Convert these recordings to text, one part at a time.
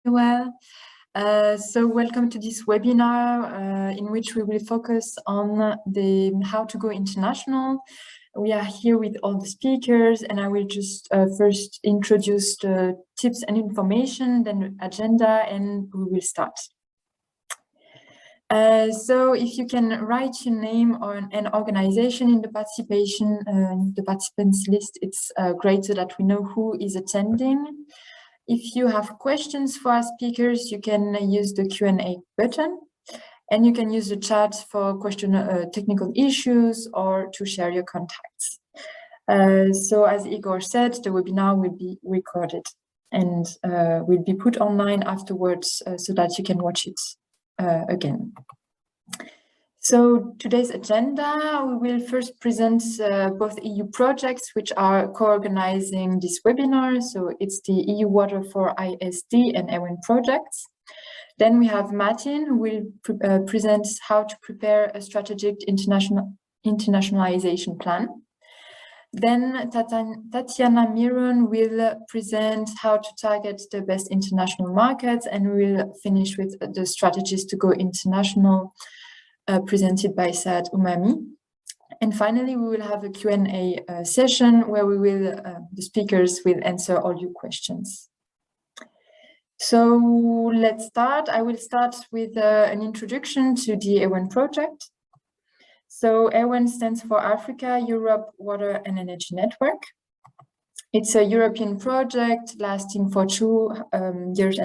Well, so welcome to this webinar in which we will focus on the how to go international. We are here with all the speakers, and I will just first introduce the tips and information, then the agenda, and we will start. So if you can write your name or an organization in the participants list, it's great so that we know who is attending. If you have questions for our speakers, you can use the Q&A button, and you can use the chat for technical issues or to share your contacts. So as Igor said, the webinar will be recorded and will be put online afterwards so that you can watch it again. So today's agenda, we will first present both EU projects which are co-organizing this webinar. So it's the EU Water for ISD and EWIN projects. Then we have Martin, who will present how to prepare a strategic internationalization plan. Then Tatiana Miron will present how to target the best international markets, and we'll finish with the strategies to go international presented by Saad Umami. And finally, we will have a Q&A session where the speakers will answer all your questions. So let's start. I will start with an introduction to the EWIN project. So EWIN stands for Africa, Europe, Water and Energy Network. It's a European project lasting for 2.5 years.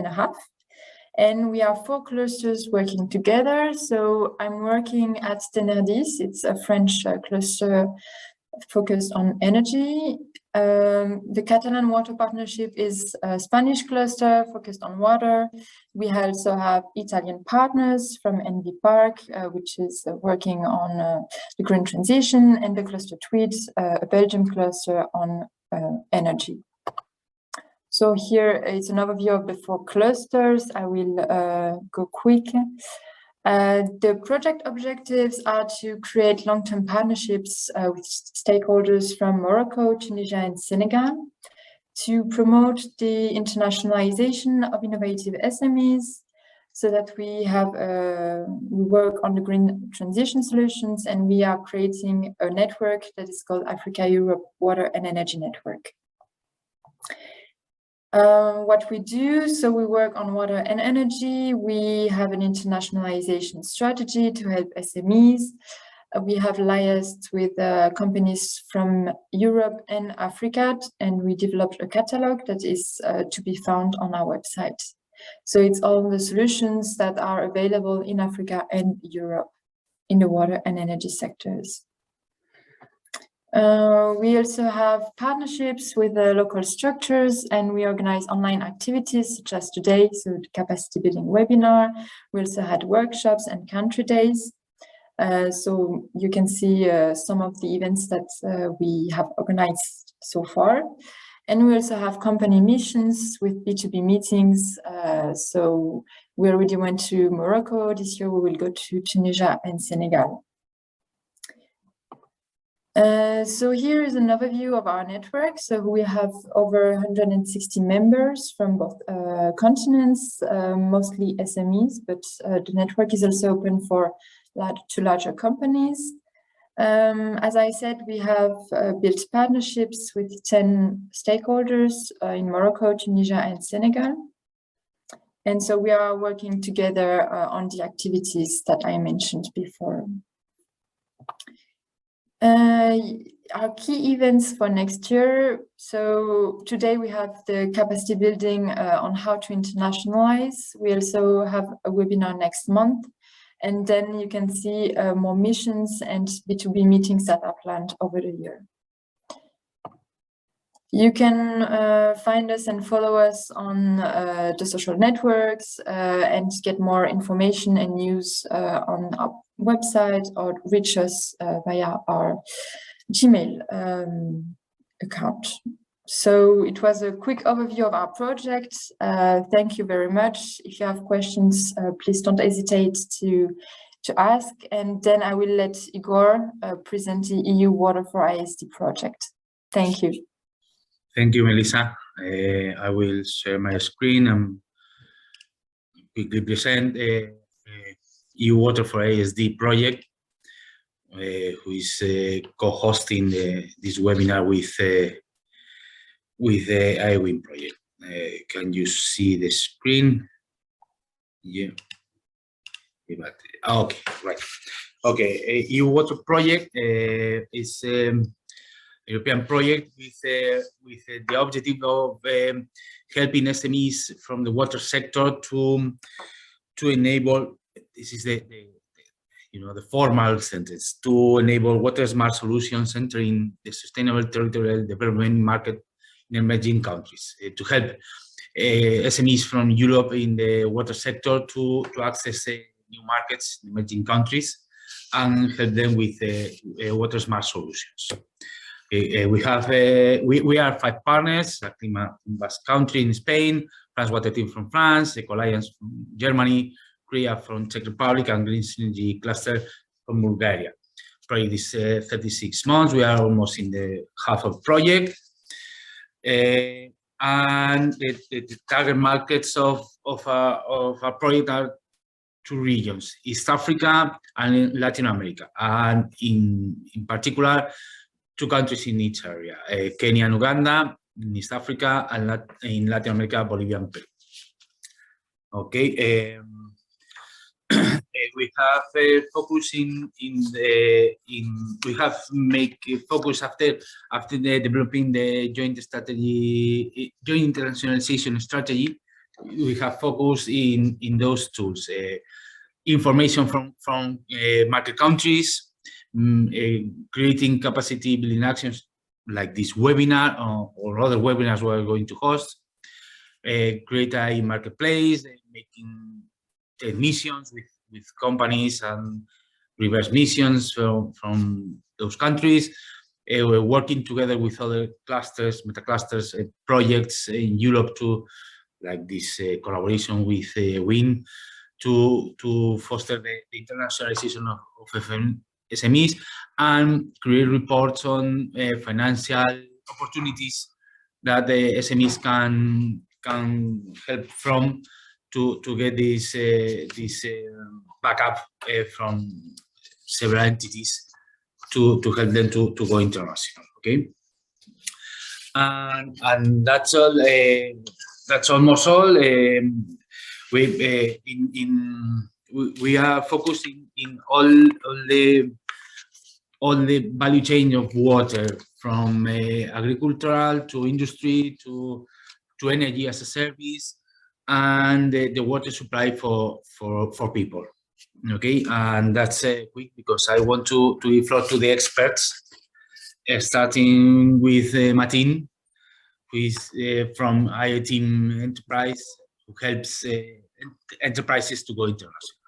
And we are 4 clusters working together. So I'm working at Tenerdis. It's a French cluster focused on energy. The Catalan Water Partnership is a Spanish cluster focused on water. We also have Italian partners from NV Park, which is working on the green transition, and the cluster Tweeds, a Belgian cluster on energy. So here is an overview of the 4 clusters. I will go quick. The project objectives are to create long-term partnerships with stakeholders from Morocco, Tunisia, and Senegal, to promote the internationalization of innovative SMEs, so that we work on the green transition solutions, and we are creating a network that is called Africa, Europe, Water and Energy Network. What we do, so we work on water and energy. We have an internationalization strategy to help SMEs. We have liaised with companies from Europe and Africa, and we developed a catalog that is to be found on our website. So it's all the solutions that are available in Africa and Europe in the water and energy sectors. We also have partnerships with local structures, and we organize online activities such as today, so the capacity building webinar. We also had workshops and country days. So you can see some of the events that we have organized so far. And we also have company missions with B2B meetings. So we already went to Morocco. This year we will go to Tunisia and Senegal. So here is an overview of our network. So we have over 160 members from both continents, mostly SMEs, but the network is also open for larger companies. As I said, we have built partnerships with 10 stakeholders in Morocco, Tunisia, and Senegal. And so we are working together on the activities that I mentioned before. Our key events for next year. So today we have the capacity building on how to internationalize. We also have a webinar next month. And then you can see more missions and B2B meetings that are planned over the year. You can find us and follow us on the social networks and get more information and news on our website, or reach us via our Gmail account. So it was a quick overview of our project. Thank you very much. If you have questions, please don't hesitate to ask. And then I will let Igor present the EU Water for ISD project. Thank you. Thank you, Melissa. I will share my screen and quickly present EU Water for ASD project, who is co-hosting this webinar with the IWIN project. Can you see the screen? Yeah. Okay, right. Okay, EU Water project is European project with the objective of helping SMEs from the water sector to enable. This is the formal sentence, to enable water smart solutions centering the sustainable territorial development market in emerging countries, to help SMEs from Europe in the water sector to access new markets in emerging countries and help them with water smart solutions. We are 5 partners: Clima Basque Country in Spain, France Water Team from France, Eco Alliance from Germany, CREA from Czech Republic, and Green Synergy Cluster from Bulgaria. Project is 36 months. We are almost in the half of project. And the target markets of our project are 2 regions: East Africa and Latin America, and in particular 2 countries in each area: Kenya and Uganda in East Africa, and in Latin America, Bolivia and Peru. Okay. We have focus we have make focus after developing the joint internationalization strategy. We have focus in those tools: information from market countries, creating capacity building actions like this webinar or other webinars we are going to host, create a marketplace, making missions with companies and reverse missions from those countries. We're working together with other clusters, meta-clusters, projects in Europe to, like this collaboration with WIN, to foster the internationalization of SMEs and create reports on financial opportunities that the SMEs can help from to get this backup from several entities to help them to go international. Okay, and that's all. That's almost all. We are focusing in all the value chain of water, from agricultural to industry to energy as a service, and the water supply for people. Okay, and that's quick because I want to give floor to the experts, starting with Martin, who is from IoT Enterprise, who helps enterprises to go international.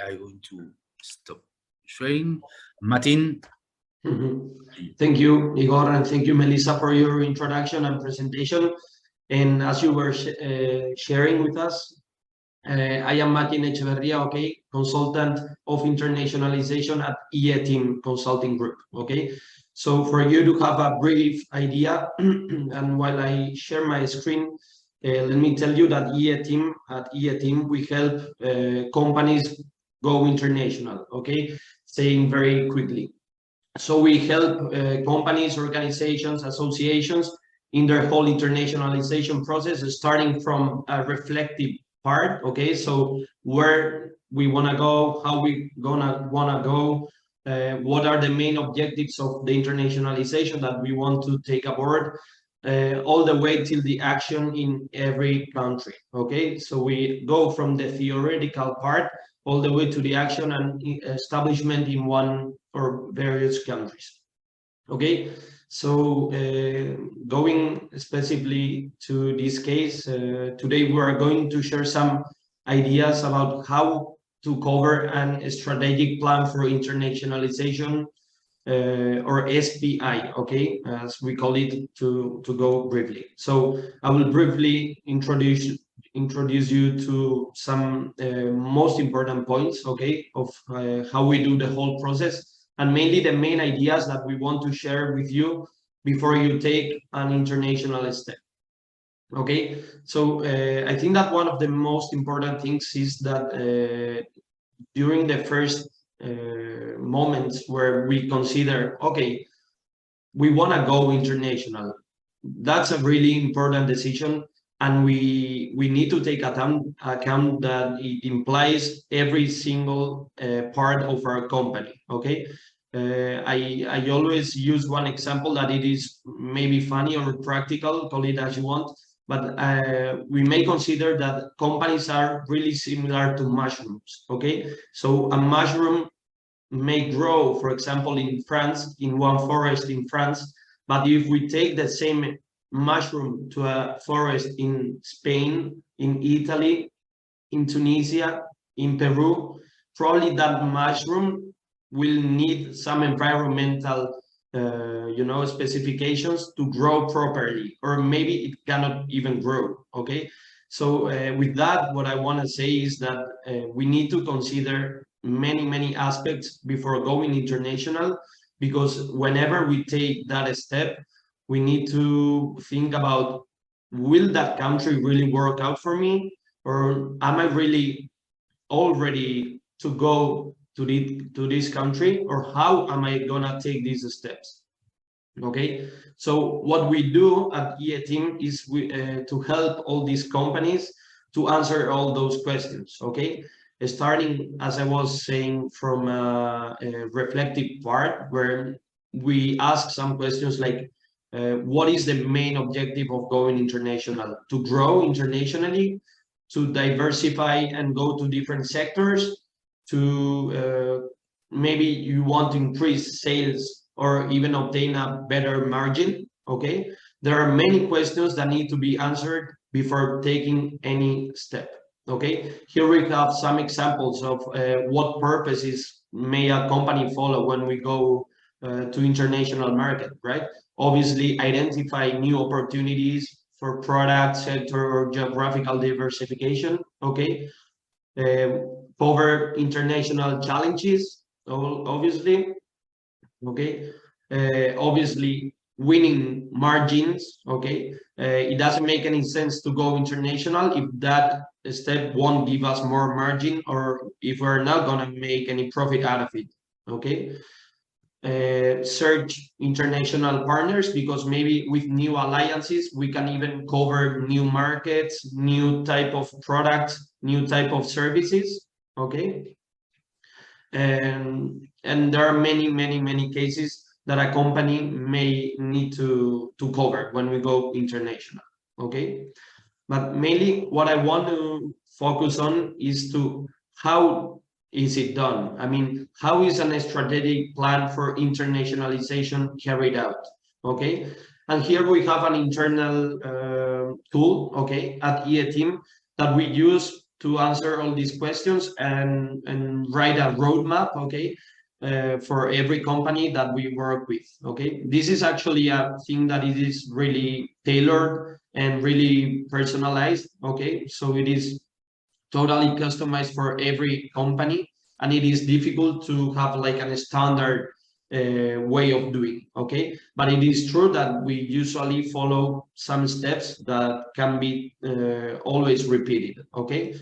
I'm going to stop sharing. Martin. Thank you, Igor, and thank you, Melissa, for your introduction and presentation. And as you were sharing with us, I am Martin Echeverria, okay, consultant of internationalization at EU Team Consulting Group, okay. So for you to have a brief idea, and while I share my screen, let me tell you that at EU Team, we help companies go international, okay, saying very quickly. So we help companies, organizations, associations in their whole internationalization process, starting from a reflective part, okay, so where we want to go, how we want to go, what are the main objectives of the internationalization that we want to take aboard, all the way till the action in every country, okay. So we go from the theoretical part all the way to the action and establishment in one or various countries, okay. So going specifically to this case, today we are going to share some ideas about how to cover a strategic plan for internationalization, or SPI, okay, as we call it, to go briefly. So I will briefly introduce you to some most important points, okay, of how we do the whole process, and mainly the main ideas that we want to share with you before you take an international step. Okay, so I think that one of the most important things is that during the first moments where we consider, okay, we want to go international, that's a really important decision, and we need to take account that it implies every single part of our company. Okay, I always use one example that it is maybe funny or practical, call it as you want, but we may consider that companies are really similar to mushrooms. Okay, so a mushroom may grow, for example, in France, in one forest in France, but if we take the same mushroom to a forest in Spain, in Italy, in Tunisia, in Peru, probably that mushroom will need some environmental specifications to grow properly, or maybe it cannot even grow. Okay, so with that, what I want to say is that we need to consider many aspects before going international, because whenever we take that step, we need to think about, will that country really work out for me, or am I really all ready to go to this country, or how am I gonna take these steps? Okay, so what we do at EA team is to help all these companies to answer all those questions. Okay, starting, as I was saying, from a reflective part where we ask some questions like, what is the main objective of going international? To grow internationally, to diversify and go to different sectors, to maybe you want to increase sales or even obtain a better margin. Okay, there are many questions that need to be answered before taking any step. Okay, here we have some examples of what purposes may a company follow when we go to international market, right? Obviously, identify new opportunities for product, sector, or geographical diversification. Okay, cover international challenges, obviously. Okay, obviously winning margins. Okay, it doesn't make any sense to go international if that step won't give us more margin, or if we're not gonna make any profit out of it. Okay, search international partners, because maybe with new alliances we can even cover new markets, new type of products, new type of services. Okay, and there are many cases that a company may need to cover when we go international. Okay, but mainly what I want to focus on is to how is it done? I mean, how is a strategic plan for internationalization carried out? Okay, and here we have an internal tool, okay, at EA team that we use to answer all these questions and write a roadmap, okay, for every company that we work with. Okay, this is actually a thing that it is really tailored and really personalized. Okay, so it is totally customized for every company, and it is difficult to have like a standard way of doing. Okay, but it is true that we usually follow some steps that can be always repeated. Okay,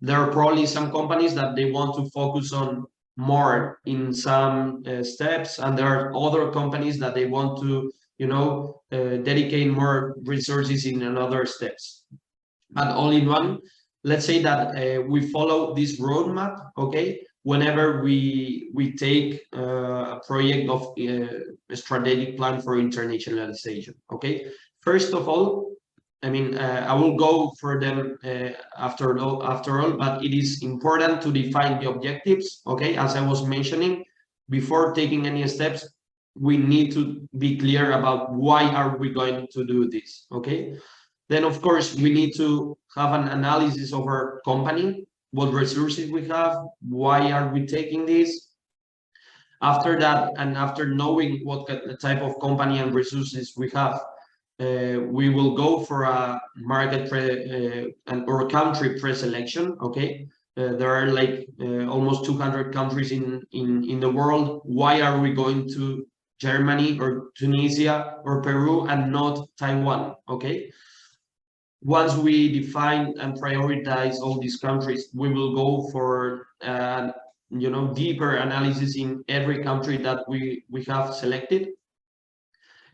there are probably some companies that they want to focus on more in some steps, and there are other companies that they want to dedicate more resources in another steps. But all in one, let's say that we follow this roadmap. Okay, whenever we take a project of a strategic plan for internationalization. Okay, first of all, I mean, I will go for them after all, but it is important to define the objectives. Okay, as I was mentioning, before taking any steps, we need to be clear about why are we going to do this. Okay, then of course we need to have an analysis of our company, what resources we have, why are we taking this. After that, and after knowing what type of company and resources we have, we will go for a market or country pre-selection. Okay, there are like almost 200 countries in the world. Why are we going to Germany or Tunisia or Peru and not Taiwan? Okay, once we define and prioritize all these countries, we will go for deeper analysis in every country that we have selected.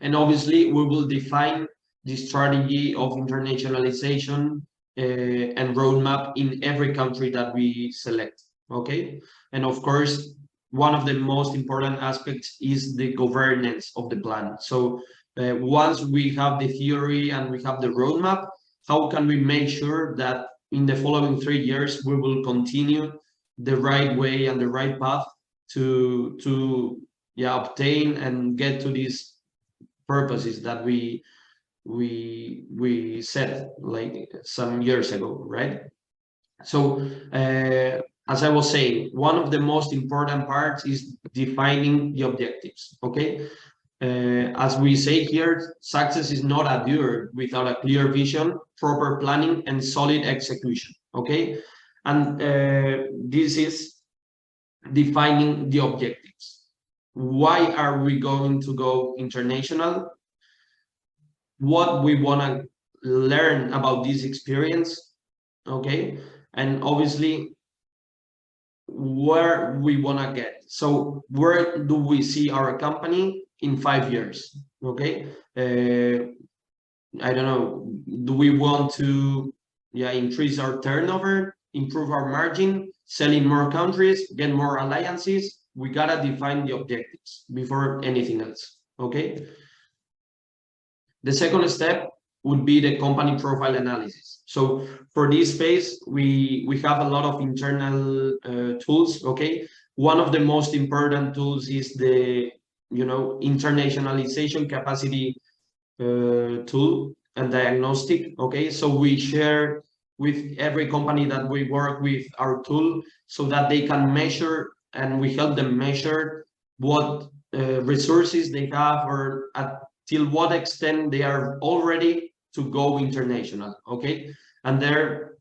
And obviously, we will define the strategy of internationalization and roadmap in every country that we select. Okay, and of course, one of the most important aspects is the governance of the plan. So once we have the theory and we have the roadmap, how can we make sure that in the following 3 years we will continue the right way and the right path to obtain and get to these purposes that we set like some years ago, right? So as I was saying, one of the most important parts is defining the objectives. Okay, as we say here, success is not assured without a clear vision, proper planning, and solid execution. Okay, and this is defining the objectives. Why are we going to go international? What we want to learn about this experience, okay, and obviously where we want to get. So where do we see our company in 5 years? Okay, I don't know, do we want to increase our turnover, improve our margin, sell in more countries, get more alliances? We gotta define the objectives before anything else. Okay, the second step would be the company profile analysis. So for this phase, we have a lot of internal tools. Okay, one of the most important tools is the internationalization capacity tool and diagnostic. Okay, so we share with every company that we work with our tool so that they can measure, and we help them measure what resources they have, or till what extent they are already to go international. Okay, and there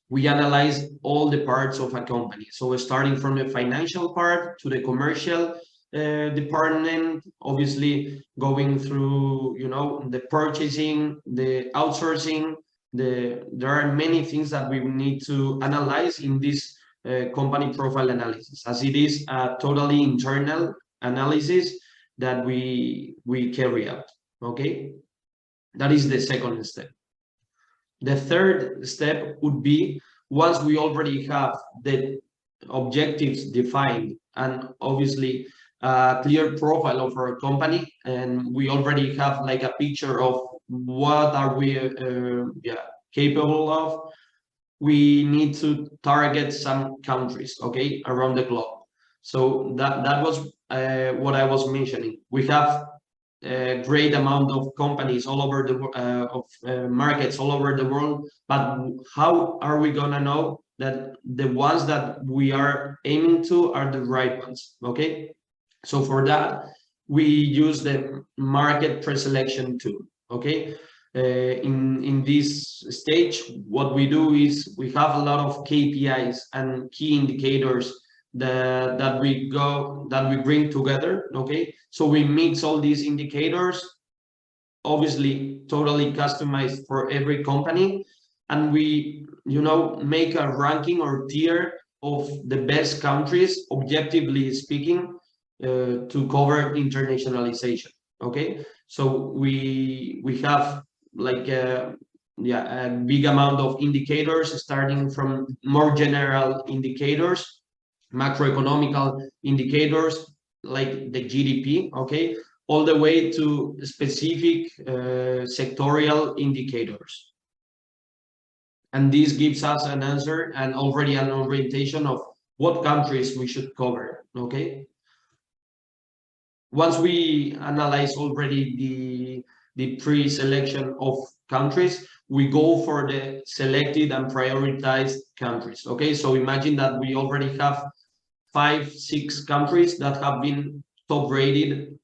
we analyze all the parts of a company. So starting from the financial part to the commercial department, obviously going through the purchasing, the outsourcing, there are many things that we need to analyze in this company profile analysis, as it is a totally internal analysis that we carry out. Okay, that is the second step. The third step would be, once we already have the objectives defined and obviously a clear profile of our company, and we already have like a picture of what are we capable of, we need to target some countries, okay, around the globe. So that was what I was mentioning. We have a great amount of companies all over the markets all over the world, but how are we gonna know that the ones that we are aiming to are the right ones? Okay, so for that we use the market preselection tool. Okay, in this stage, what we do is we have a lot of KPIs and key indicators that we bring together. Okay, so we mix all these indicators, obviously totally customized for every company, and we make a ranking or tier of the best countries, objectively speaking, to cover internationalization. Okay, so we have like a big amount of indicators, starting from more general indicators, macroeconomical indicators like the GDP, okay, all the way to specific sectorial indicators. And this gives us an answer and already an orientation of what countries we should cover. Okay, once we analyze already the pre-selection of countries, we go for the selected and prioritized countries. Okay, so imagine that we already have 5-6 countries that have been top rated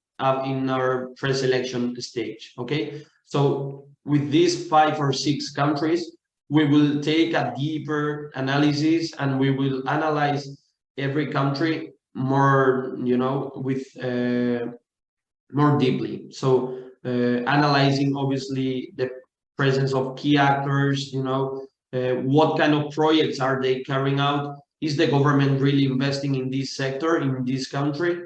in our pre-selection stage. Okay, so with these 5 or 6 countries, we will take a deeper analysis and we will analyze every country more, with more deeply. So analyzing obviously the presence of key actors, you know, what kind of projects are they carrying out? Is the government really investing in this sector, in this country?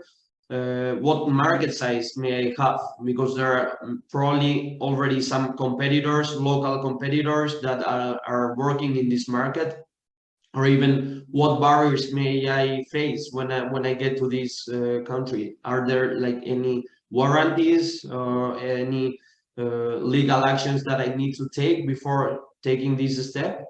What market size may I have? Because there are probably already some competitors, local competitors that are working in this market. Or even what barriers may I face when I get to this country? Are there like any warranties or any legal actions that I need to take before taking this step?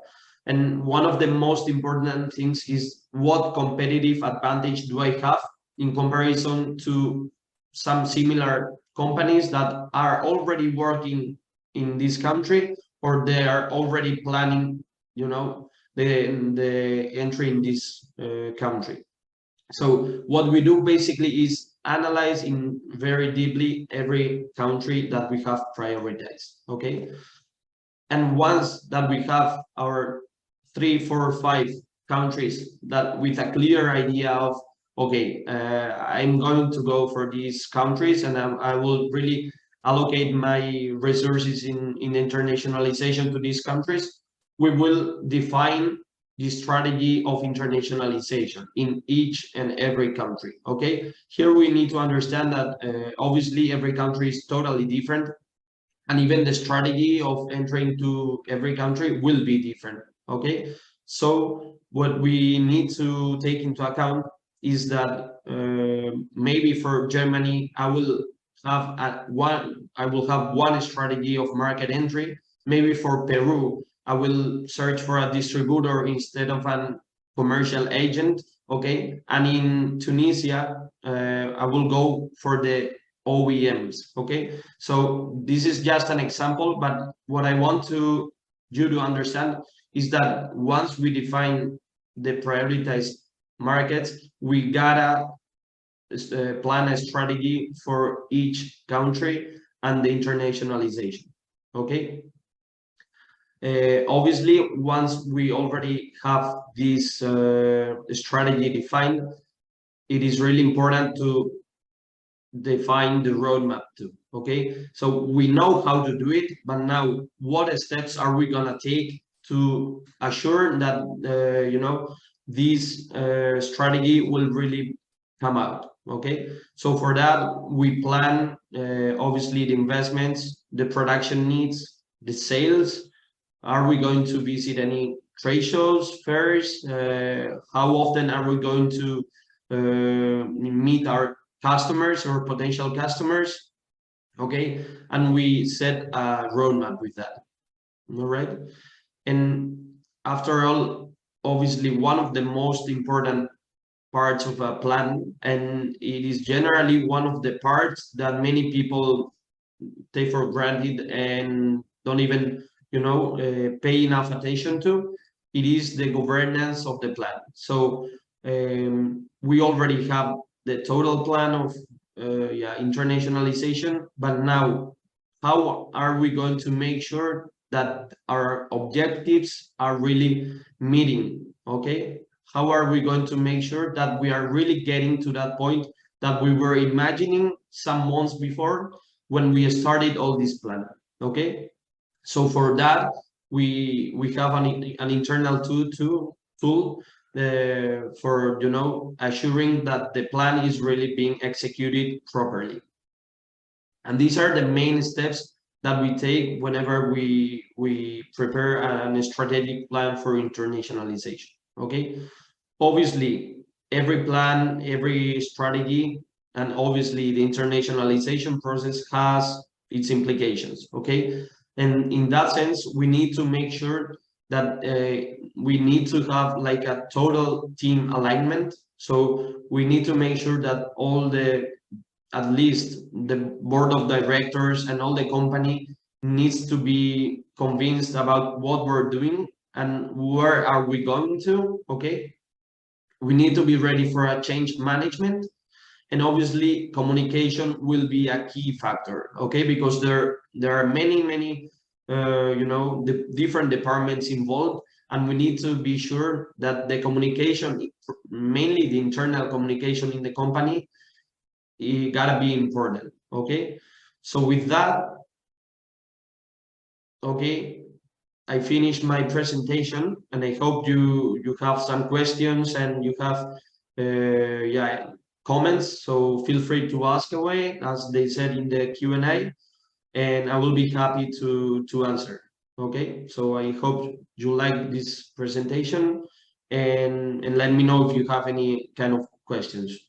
And one of the most important things is what competitive advantage do I have in comparison to some similar companies that are already working in this country, or they are already planning, you know, the entry in this country. So what we do basically is analyze in very deeply every country that we have prioritized, okay? And once that we have our 3, 4, 5 countries that with a clear idea of, okay, I'm going to go for these countries and I will really allocate my resources in internationalization to these countries, we will define the strategy of internationalization in each and every country, okay? Here we need to understand that obviously every country is totally different, and even the strategy of entering to every country will be different, okay? So what we need to take into account is that maybe for Germany, I will have one strategy of market entry. Maybe for Peru, I will search for a distributor instead of a commercial agent, okay? And in Tunisia, I will go for the OEMs, okay? So this is just an example, but what I want you to understand is that once we define the prioritized markets, we gotta plan a strategy for each country and the internationalization, okay? Obviously, once we already have this strategy defined, it is really important to define the roadmap too, okay? So we know how to do it, but now what steps are we gonna take to assure that you know, this strategy will really come out, okay? So for that we plan obviously the investments, the production needs, the sales. Are we going to visit any trade shows, fairs? How often are we going to meet our customers or potential customers, okay? And we set a roadmap with that, all right? And after all, obviously one of the most important parts of a plan, and it is generally one of the parts that many people take for granted and don't even, you know, pay enough attention to, it is the governance of the plan. So we already have the total plan of internationalization, but now how are we going to make sure that our objectives are really meeting, okay? How are we going to make sure that we are really getting to that point that we were imagining some months before when we started all this plan, okay? So for that, we have an internal tool for, you know, assuring that the plan is really being executed properly. And these are the main steps that we take whenever we prepare a strategic plan for internationalization, okay? Obviously, every plan, every strategy, and obviously the internationalization process has its implications, okay? And in that sense, we need to make sure that we need to have like a total team alignment. So we need to make sure that all the, at least the board of directors and all the company needs to be convinced about what we're doing and where are we going to, okay? We need to be ready for a change management, and obviously communication will be a key factor, okay? Because there are many you know, the different departments involved, and we need to be sure that the communication, mainly the internal communication in the company, it gotta be important, okay? So with that, Okay, I finished my presentation, and I hope you have some questions and you have comments. So feel free to ask away, as they said in the Q&A, and I will be happy to answer. Okay, so I hope you like this presentation, and let me know if you have any kind of questions.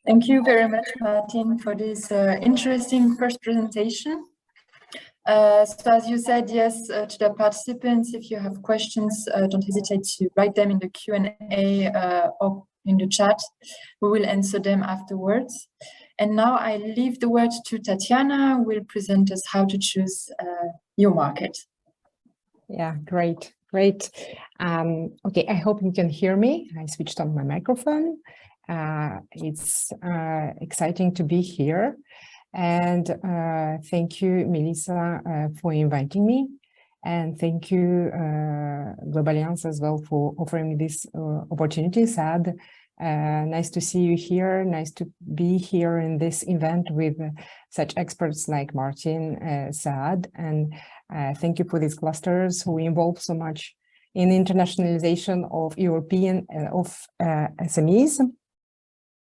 Thank you very much, Martin, for this interesting first presentation. So as you said, yes, to the participants, if you have questions, don't hesitate to write them in the Q&A or in the chat. We will answer them afterwards. And now I leave the word to Tatiana, who will present us how to choose your market. Yeah, great. Okay, I hope you can hear me. I switched on my microphone. It's exciting to be here. And thank you, Melissa, for inviting me. And thank you, Global Alliance, as well, for offering me this opportunity. Saad, nice to see you here. Nice to be here in this event with such experts like Martin, Saad. And thank you for these clusters who involve so much in internationalization of European SMEs.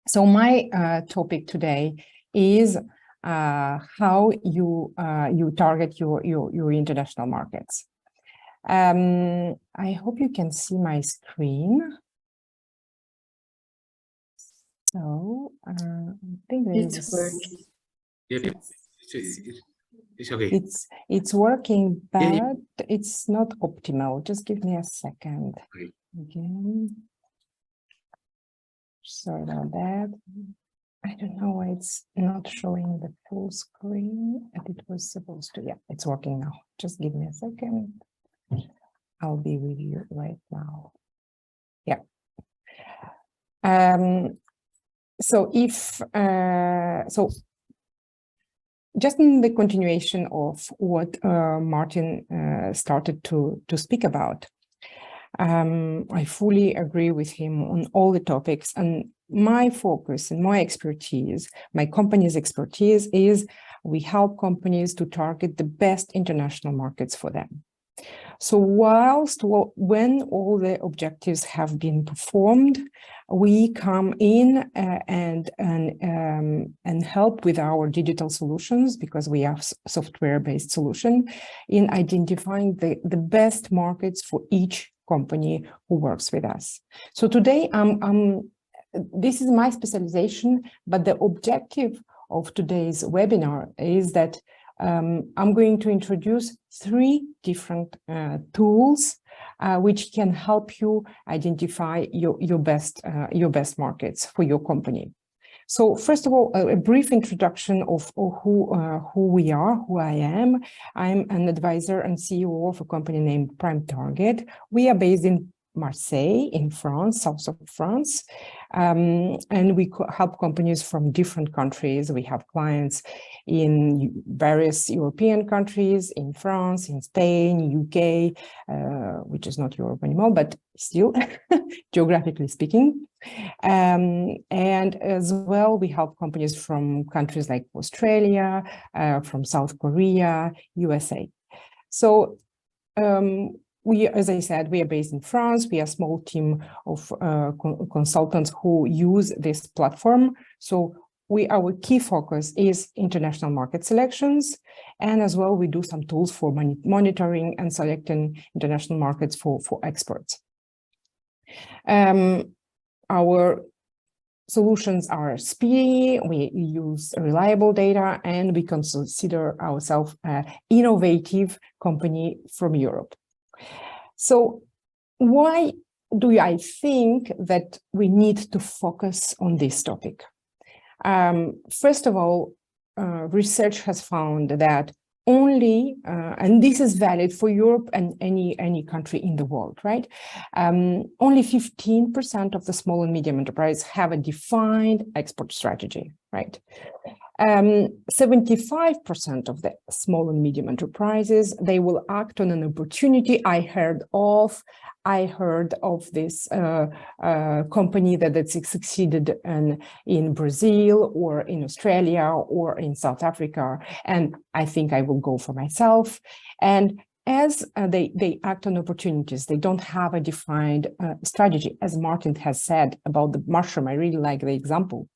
So my topic today is how you target your international markets. I hope you can see my screen. So I think it's working. It's okay. It's working, but it's not optimal. Just give me a second. Okay. Again. Sorry about that. I don't know why it's not showing the full screen, but it was supposed to. Yeah, it's working now. Just give me a second. I'll be with you right now. Yeah. So just in the continuation of what Martin started to speak about, I fully agree with him on all the topics, and my focus and my expertise, my company's expertise, is we help companies to target the best international markets for them. So when all the objectives have been performed, we come in and help with our digital solutions, because we have software-based solution, in identifying the best markets for each company who works with us. So today, this is my specialization, but the objective of today's webinar is that I'm going to introduce 3 different tools which can help you identify your best markets for your company. So first of all, a brief introduction of who we are, who I am. I'm an advisor and CEO of a company named Prime Target. We are based in Marseille, in France, south of France, and we help companies from different countries. We have clients in various European countries, in France, in Spain, UK, which is not Europe anymore, but still, geographically speaking. And as well, we help companies from countries like Australia, from South Korea, USA. So as I said, we are based in France. We are a small team of consultants who use this platform. So our key focus is international market selections. And as well, we do some tools for monitoring and selecting international markets for experts. Our solutions are speedy, we use reliable data, and we consider ourselves an innovative company from Europe. So why do I think that we need to focus on this topic? First of all, research has found that only, and this is valid for Europe and any country in the world, right? Only 15% of the small and medium enterprise have a defined export strategy, right? 75% of the small and medium enterprises, they will act on an opportunity. I heard of this company that it's succeeded in Brazil or in Australia or in South Africa, and I think I will go for myself. And as they act on opportunities, they don't have a defined strategy, as Martin has said about the mushroom. I really like the example.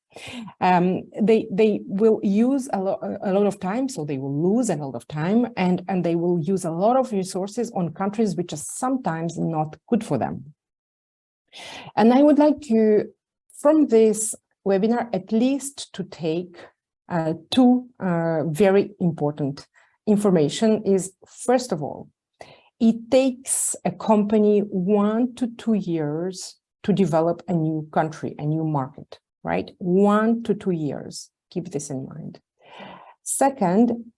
They will use a lot of time, so they will lose a lot of time, and they will use a lot of resources on countries which are sometimes not good for them. And I would like to, from this webinar, at least to take two very important information is, first of all, it takes a company 1 to 2 years to develop a new country, a new market, right? 1 to 2 years, keep this in mind. Second,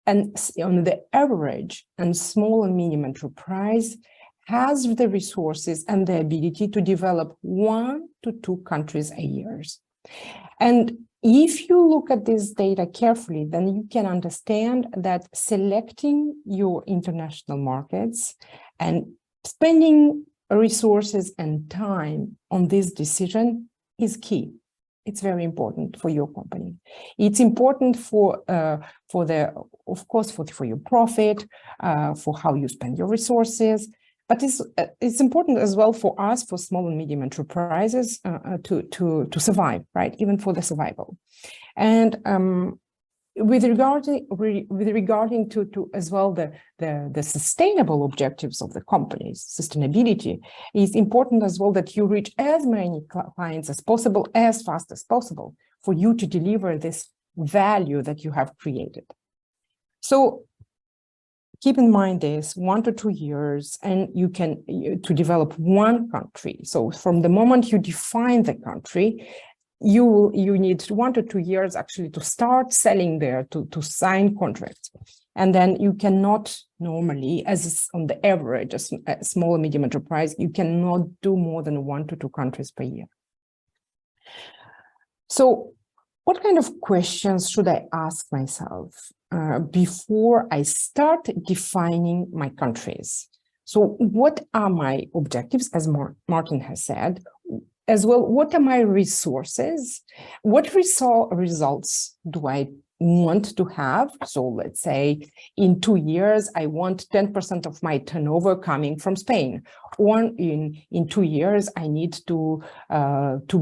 and on the average, and small and medium enterprise has the resources and the ability to develop 1 to 2 countries a year. And if you look at this data carefully, then you can understand that selecting your international markets and spending resources and time on this decision is key. It's very important for your company. It's important for your profit, for how you spend your resources. But it's important as well for us, for small and medium enterprises, to survive, right? Even for the survival. And with regarding to as well the sustainable objectives of the companies, sustainability is important as well, that you reach as many clients as possible, as fast as possible, for you to deliver this value that you have created. So keep in mind this 1 to 2 years, and you can to develop one country. So from the moment you define the country, you need 1 to 2 years actually to start selling there, to sign contracts. And then you cannot normally, as on the average, a small and medium enterprise, you cannot do more than 1 to 2 countries per year. So what kind of questions should I ask myself before I start defining my countries? So what are my objectives, as Martin has said? As well, what are my resources? What results do I want to have? So let's say in 2 years, I want 10% of my turnover coming from Spain. Or in 2 years, I need to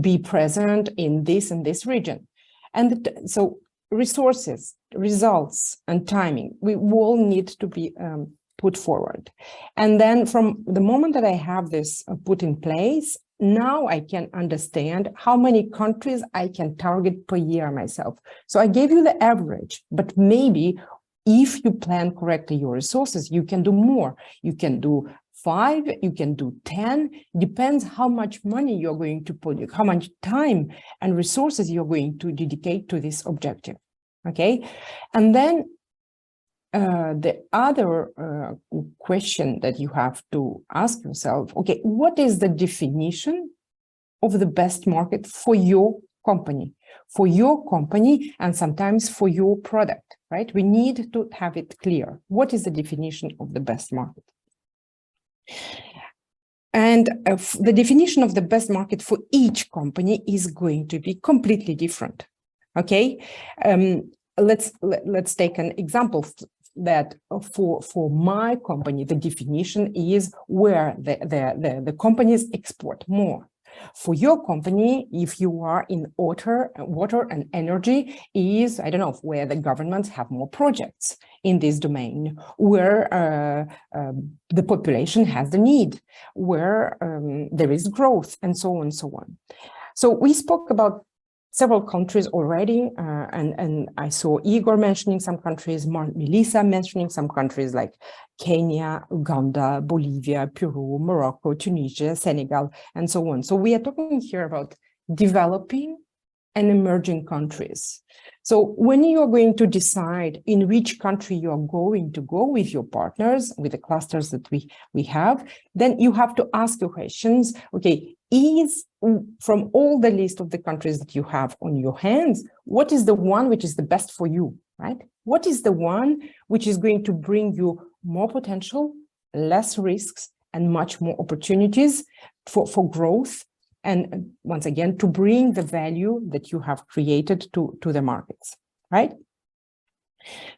be present in this and this region. And so resources, results, and timing, we all need to be put forward. And then from the moment that I have this put in place, now I can understand how many countries I can target per year myself. So I gave you the average, but maybe if you plan correctly your resources, you can do more. You can do 5, you can do 10, depends how much money you're going to put, how much time and resources you're going to dedicate to this objective, okay? And then the other question that you have to ask yourself, okay, what is the definition of the best market for your company? For your company and sometimes for your product, right? We need to have it clear. What is the definition of the best market? And the definition of the best market for each company is going to be completely different, okay? Let's take an example that for my company, the definition is where the companies export more. For your company, if you are in water and energy, is, I don't know, where the governments have more projects in this domain, where the population has the need, where there is growth, and so on and so on. So we spoke about several countries already, and I saw Igor mentioning some countries, Melissa mentioning some countries like Kenya, Uganda, Bolivia, Peru, Morocco, Tunisia, Senegal, and so on. So we are talking here about developing and emerging countries. So when you are going to decide in which country you are going to go with your partners, with the clusters that we have, then you have to ask your questions. Okay, is from all the list of the countries that you have on your hands, what is the one which is the best for you, right? What is the one which is going to bring you more potential, less risks, and much more opportunities for growth, and once again, to bring the value that you have created to the markets, right?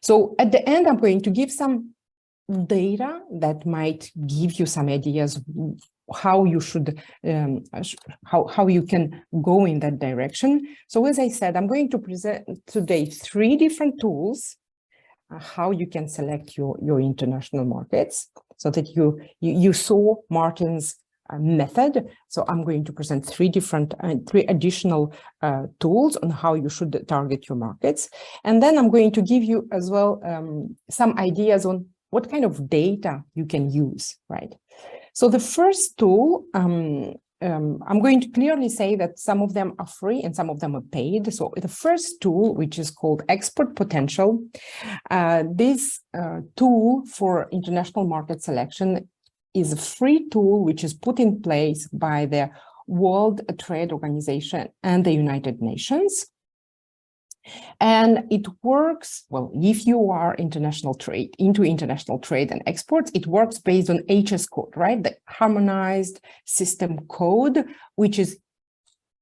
So at the end, I'm going to give some data that might give you some ideas how you should, how you can go in that direction. So as I said, I'm going to present today 3 different tools, how you can select your international markets, so that you saw Martin's method. So I'm going to present 3 additional tools on how you should target your markets. And then I'm going to give you as well some ideas on what kind of data you can use, right? So the first tool, I'm going to clearly say that some of them are free and some of them are paid. So the first tool, which is called Export Potential, this tool for international market selection is a free tool which is put in place by the World Trade Organization and the United Nations. And it works, well, if you are into international trade and exports, it works based on HS code, right? The harmonized system code, which is,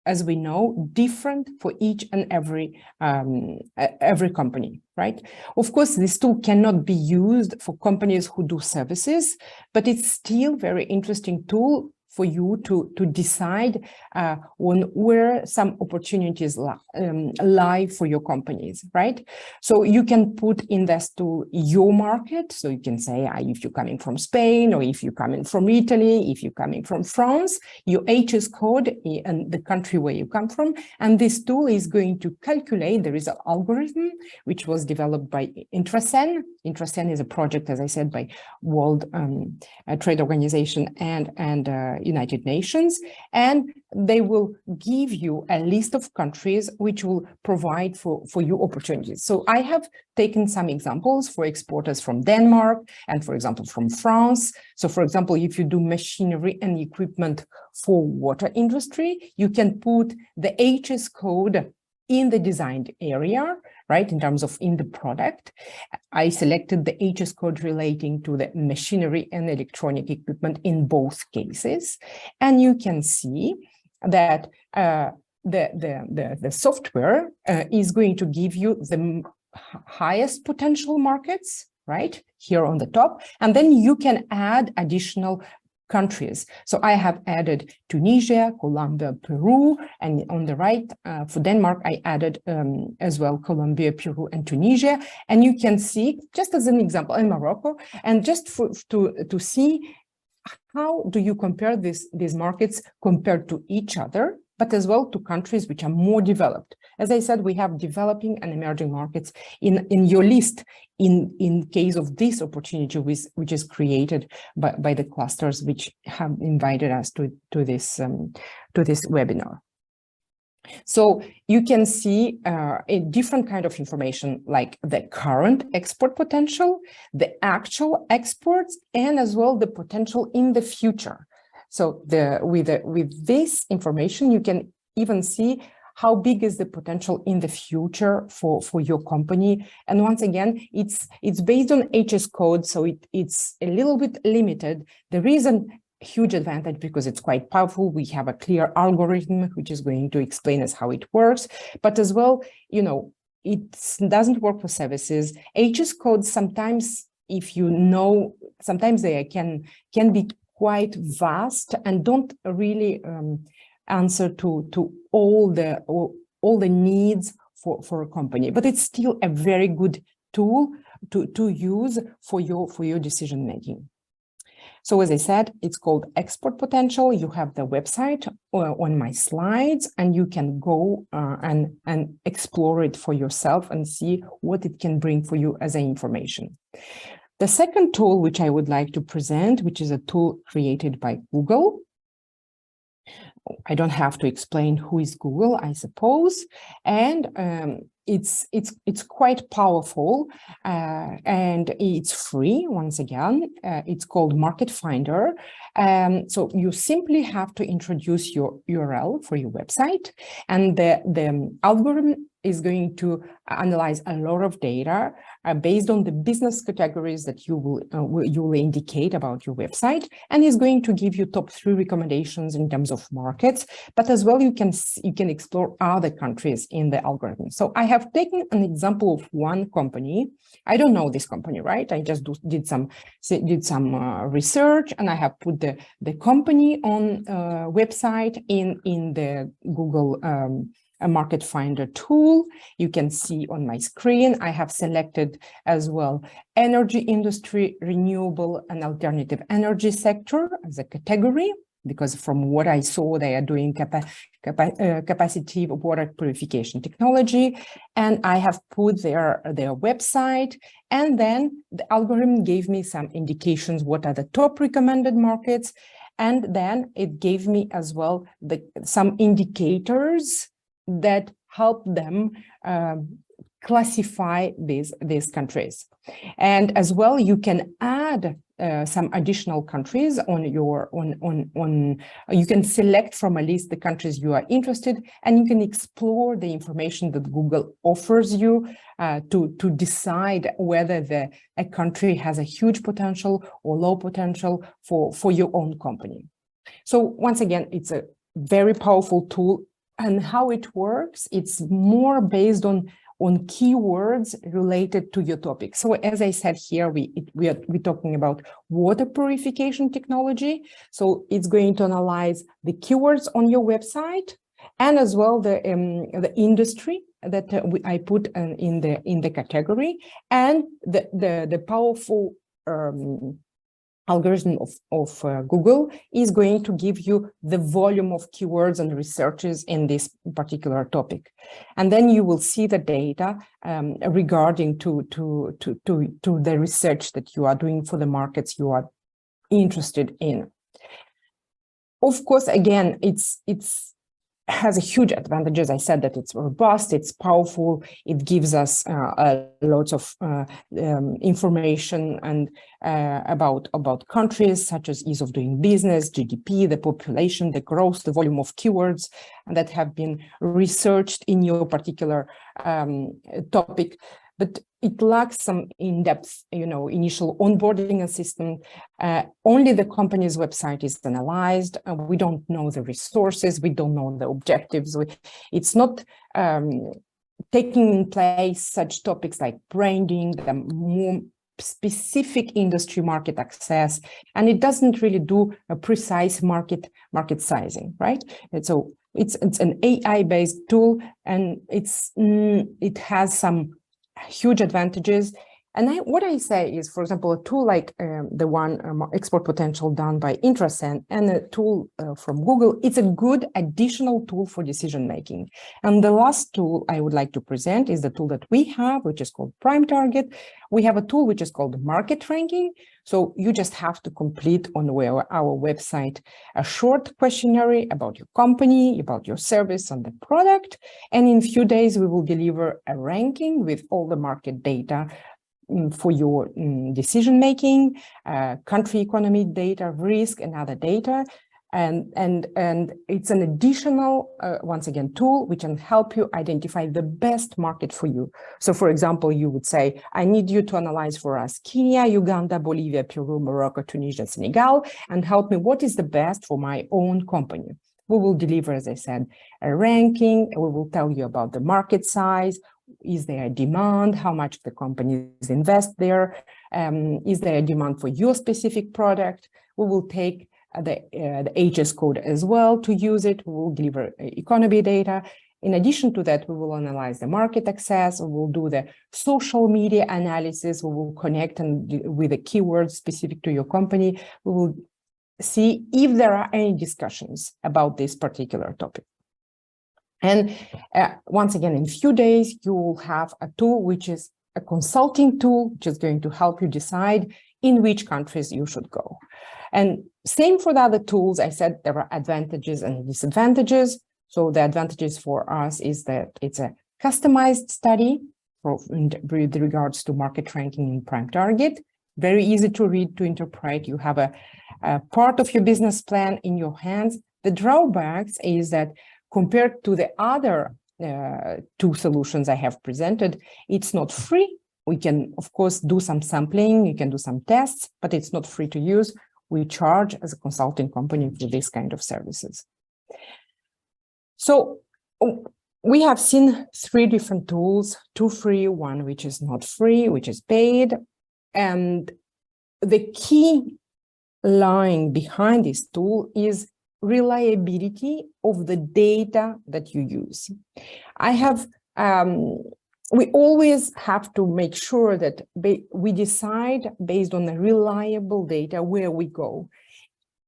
as we know, different for each and every company, right? Of course, this tool cannot be used for companies who do services, but it's still very interesting tool for you to decide on where some opportunities lie for your companies, right? So you can put in this tool your market. So you can say if you're coming from Spain, or if you're coming from Italy, if you're coming from France, your HS code and the country where you come from. And this tool is going to calculate, there is an algorithm which was developed by Intracen. Intracen is a project, as I said, by World Trade Organization and United Nations, and they will give you a list of countries which will provide for you opportunities. So I have taken some examples for exporters from Denmark and, for example, from France. So, for example, if you do machinery and equipment for water industry, you can put the HS code in the designed area, right, in terms of in the product. I selected the HS code relating to the machinery and electronic equipment in both cases. And you can see that the software is going to give you the highest potential markets, right, here on the top. And then you can add additional countries. So I have added Tunisia, Colombia, Peru, and on the right for Denmark, I added as well Colombia, Peru, and Tunisia. And you can see, just as an example, in Morocco, and just to see how do you compare these markets compared to each other, but as well to countries which are more developed. As I said, we have developing and emerging markets in your list in case of this opportunity which is created by the clusters which have invited us to this webinar. So you can see a different kind of information, like the current export potential, the actual exports, and as well the potential in the future. So with this information, you can even see how big is the potential in the future for your company. And once again, it's based on HS code, so it's a little bit limited. There is a huge advantage because it's quite powerful. We have a clear algorithm which is going to explain us how it works, but as well, you know, it doesn't work for services. HS codes sometimes, if you know, sometimes they can be quite vast and don't really answer to all the needs for a company, but it's still a very good tool to use for your decision making. So as I said, it's called Export Potential. You have the website on my slides, and you can go and explore it for yourself and see what it can bring for you as information. The second tool which I would like to present, which is a tool created by Google, I don't have to explain who is Google, I suppose, and it's quite powerful, and it's free. Once again, it's called Market Finder. So you simply have to introduce your URL for your website, and the algorithm is going to analyze a lot of data based on the business categories that you will indicate about your website, and is going to give you top 3 recommendations in terms of markets, but as well you can explore other countries in the algorithm. So I have taken an example of one company. I don't know this company, right? I just did some research, and I have put the company on website in the Google a Market Finder tool. You can see on my screen, I have selected as well energy industry, renewable and alternative energy sector as a category, because from what I saw, they are doing capacity water purification technology. And I have put their website, and then the algorithm gave me some indications what are the top recommended markets. And then it gave me as well some indicators that help them classify these countries. And as well, you can add some additional countries on your you can select from a list the countries you are interested, and you can explore the information that Google offers you to decide whether a country has a huge potential or low potential for your own company. So once again, it's a very powerful tool. And how it works, it's more based on keywords related to your topic. So as I said here, we're talking about water purification technology. So it's going to analyze the keywords on your website, and as well the industry that I put in the category, and the powerful algorithm of Google is going to give you the volume of keywords and researches in this particular topic. And then you will see the data regarding to the research that you are doing for the markets you are interested in. Of course, again, it's has a huge advantage. As I said, that it's robust, it's powerful, it gives us lots of information and about countries, such as ease of doing business, GDP, the population, the growth, the volume of keywords that have been researched in your particular topic. But it lacks some in-depth, initial onboarding assistance. Only the company's website is analyzed. We don't know the resources. We don't know the objectives. It's not taking in place such topics like branding, the more specific industry market access, and it doesn't really do a precise market sizing, right? And so it's an AI-based tool, and it has some huge advantages. And what I say is, for example, a tool like the one export potential done by Intrasend and a tool from Google, it's a good additional tool for decision making. And the last tool I would like to present is the tool that we have, which is called Prime Target. We have a tool which is called Market Ranking. So you just have to complete on our website a short questionnaire about your company, about your service and the product. And in a few days, we will deliver a ranking with all the market data for your decision-making, country economy data, risk, and other data. And it's an additional, once again, tool which can help you identify the best market for you. So, for example, you would say, I need you to analyze for us Kenya, Uganda, Bolivia, Peru, Morocco, Tunisia, Senegal, and help me what is the best for my own company. We will deliver, as I said, a ranking. We will tell you about the market size. Is there a demand? How much the companies invest there? Is there a demand for your specific product? We will take the HS code as well to use it. We will deliver economy data. In addition to that, we will analyze the market access. We will do the social media analysis. We will connect with the keywords specific to your company. We will see if there are any discussions about this particular topic. And once again, in a few days, you will have a tool which is a consulting tool, which is going to help you decide in which countries you should go. And same for the other tools. I said there are advantages and disadvantages. So the advantages for us is that it's a customized study with regards to market ranking in prime target, very easy to read, to interpret. You have a part of your business plan in your hands. The drawbacks is that compared to the other two solutions I have presented, it's not free. We can, of course, do some sampling, you can do some tests, but it's not free to use. We charge as a consulting company for this kind of services. So we have seen three different tools, two free, one which is not free, which is paid. And the key line behind this tool is reliability of the data that you use. We always have to make sure that we decide based on the reliable data where we go.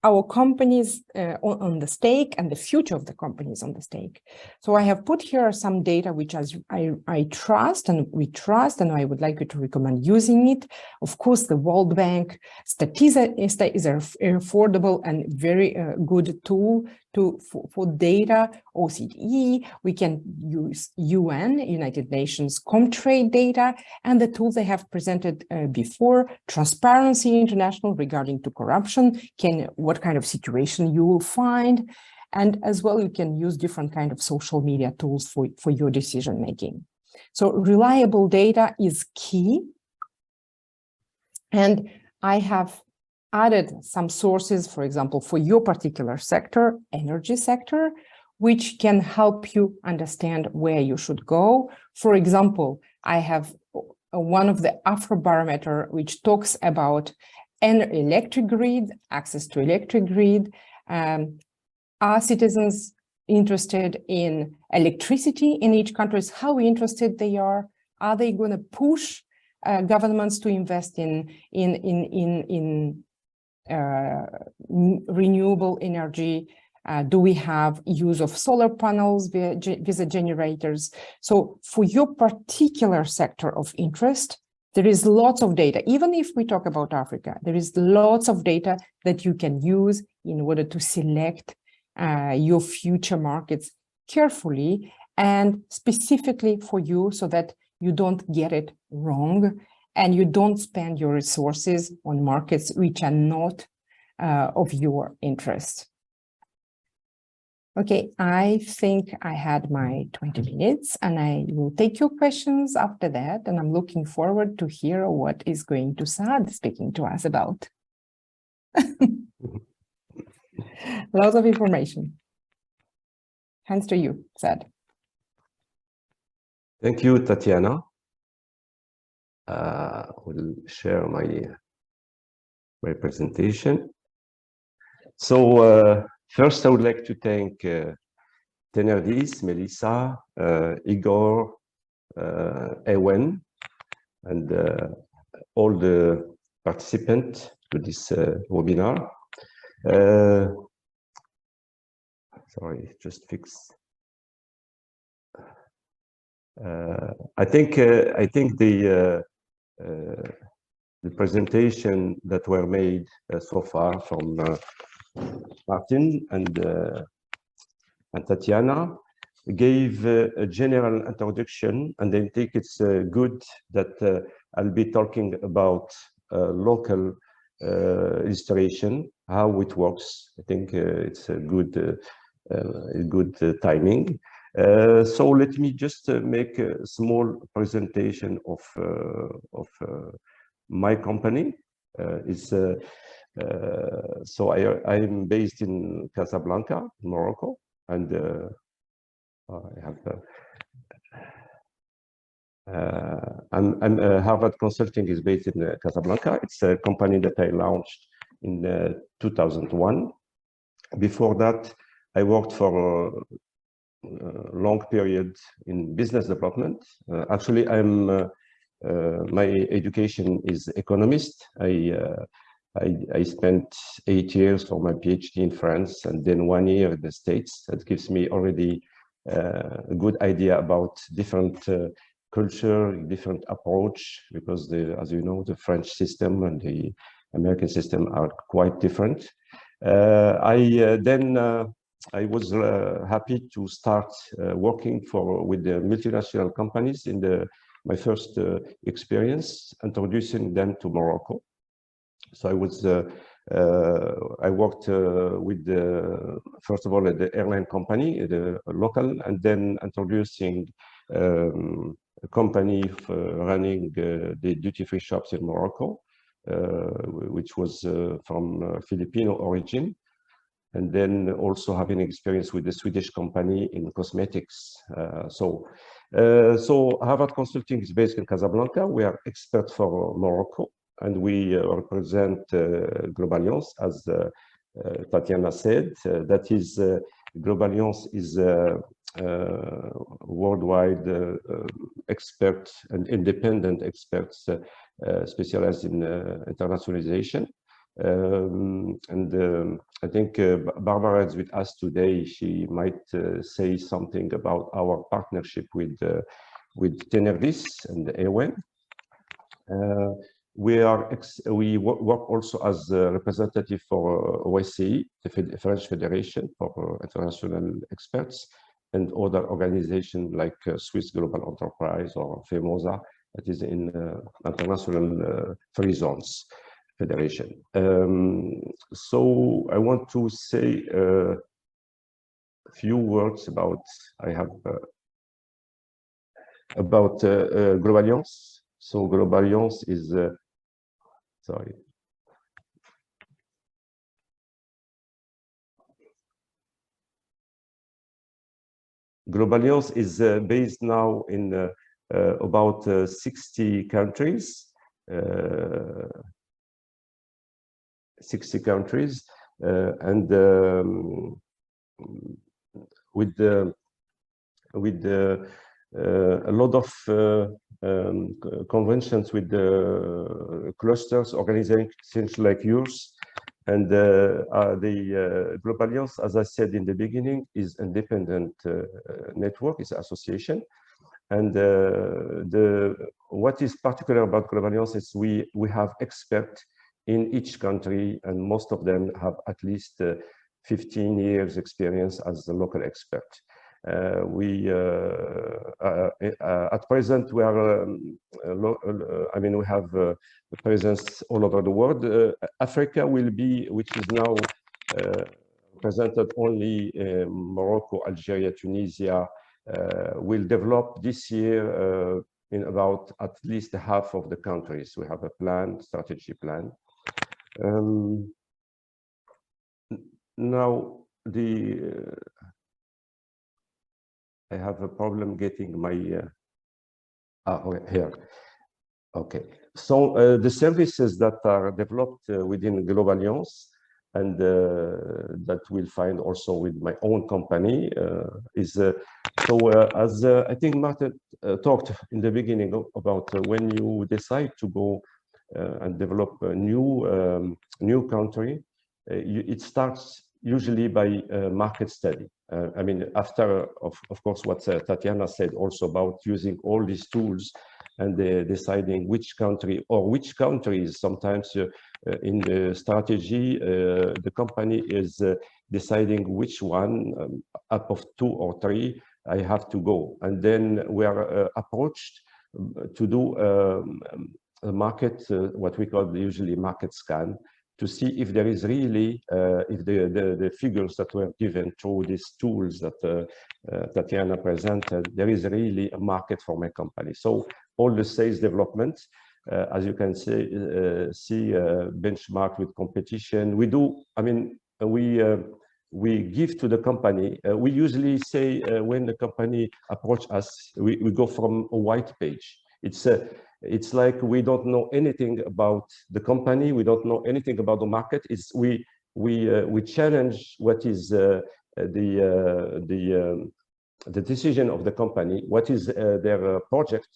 Our companies on the stake and the future of the companies on the stake. So I have put here some data which I trust and we trust, and I would like you to recommend using it. Of course, the World Bank Statista is an affordable and very good tool for data. OCDE, we can use UN, United Nations Comtrade data, and the tools I have presented before, Transparency International regarding to corruption, what kind of situation you will find, and as well you can use different kind of social media tools for your decision making. So reliable data is key, and I have added some sources, for example, for your particular sector, energy sector, which can help you understand where you should go. For example, I have one of the Afrobarometer, which talks about an electric grid, access to electric grid. Are citizens interested in electricity in each country? How interested they are? Are they going to push governments to invest in renewable energy? Do we have use of solar panels via generators? So for your particular sector of interest, there is lots of data. Even if we talk about Africa, there is lots of data that you can use in order to select your future markets carefully and specifically for you, so that you don't get it wrong and you don't spend your resources on markets which are not of your interest. Okay, I think I had my 20 minutes and I will take your questions after that, and I'm looking forward to hear what is going to Saad speaking to us about. Lots of information. Hands to you, Saad. Thank you, Tatiana. I will share my presentation. So first, I would like to thank Tenerdis, Melissa, Igor, Ewen, and all the participants to this webinar. Sorry, just fix. I think the presentation that were made so far from Martin and Tatiana gave a general introduction, and I think it's good that I'll be talking about local illustration, how it works. I think it's a good timing. So let me just make a small presentation of my company. So I'm based in Casablanca, Morocco, and I have Harvard Consulting is based in Casablanca. It's a company that I launched in 2001. Before that, I worked for a long period in business development. Actually, my education is economist. I spent 8 years for my PhD in France and then 1 year in the States. That gives me already a good idea about different culture, different approach, because as you know, the French system and the American system are quite different. I was happy to start working with the multinational companies in my first experience, introducing them to Morocco. So I worked with first of all at the airline company, the local, and then introducing a company running the duty-free shops in Morocco, which was from Filipino origin. And then also having experience with the Swedish company in cosmetics. So Harvard Consulting is based in Casablanca. We are experts for Morocco, and we represent Globaliance, as Tatiana said. That is, Globaliance is a worldwide expert and independent experts specialized in internationalization. I think Barbara is with us today. She might say something about our partnership with Tenervis and AON. We work also as a representative for OSCE, the French Federation for International Experts, and other organizations like Swiss Global Enterprise or FEMOSA, that is in International Free Zones Federation. So I want to say a few words about Globaliance. So Globaliance is Globaliance is based now in about 60 countries. 60 countries, and with a lot of conventions with the clusters, organizations like yours. And the Globaliance, as I said in the beginning, is independent network, is association. And what is particular about Globaliance is we have experts in each country, and most of them have at least 15 years experience as a local expert. At present we are, we have a presence all over the world. Africa will be, which is now presented only Morocco, Algeria, Tunisia, will develop this year in about at least half of the countries. We have a plan, strategy plan. Now I have a problem getting my here. Okay, so the services that are developed within Globaliance and that we'll find also with my own company is as I think Martin talked in the beginning about when you decide to go and develop a new country, it starts usually by market study. After of course what Tatiana said also about using all these tools and deciding which country or which countries. Sometimes in the strategy the company is deciding which one up of 2 or 3 I have to go, and then we are approached to do a market, what we call usually market scan, to see if there is really, if the figures that were given through these tools that Tatiana presented, there is really a market for my company. So all the sales development, as you can see benchmark with competition. We do, we give to the company. We usually say when the company approach us, we go from a white page. It's like we don't know anything about the company. We don't know anything about the market. We challenge what is the decision of the company, what is their project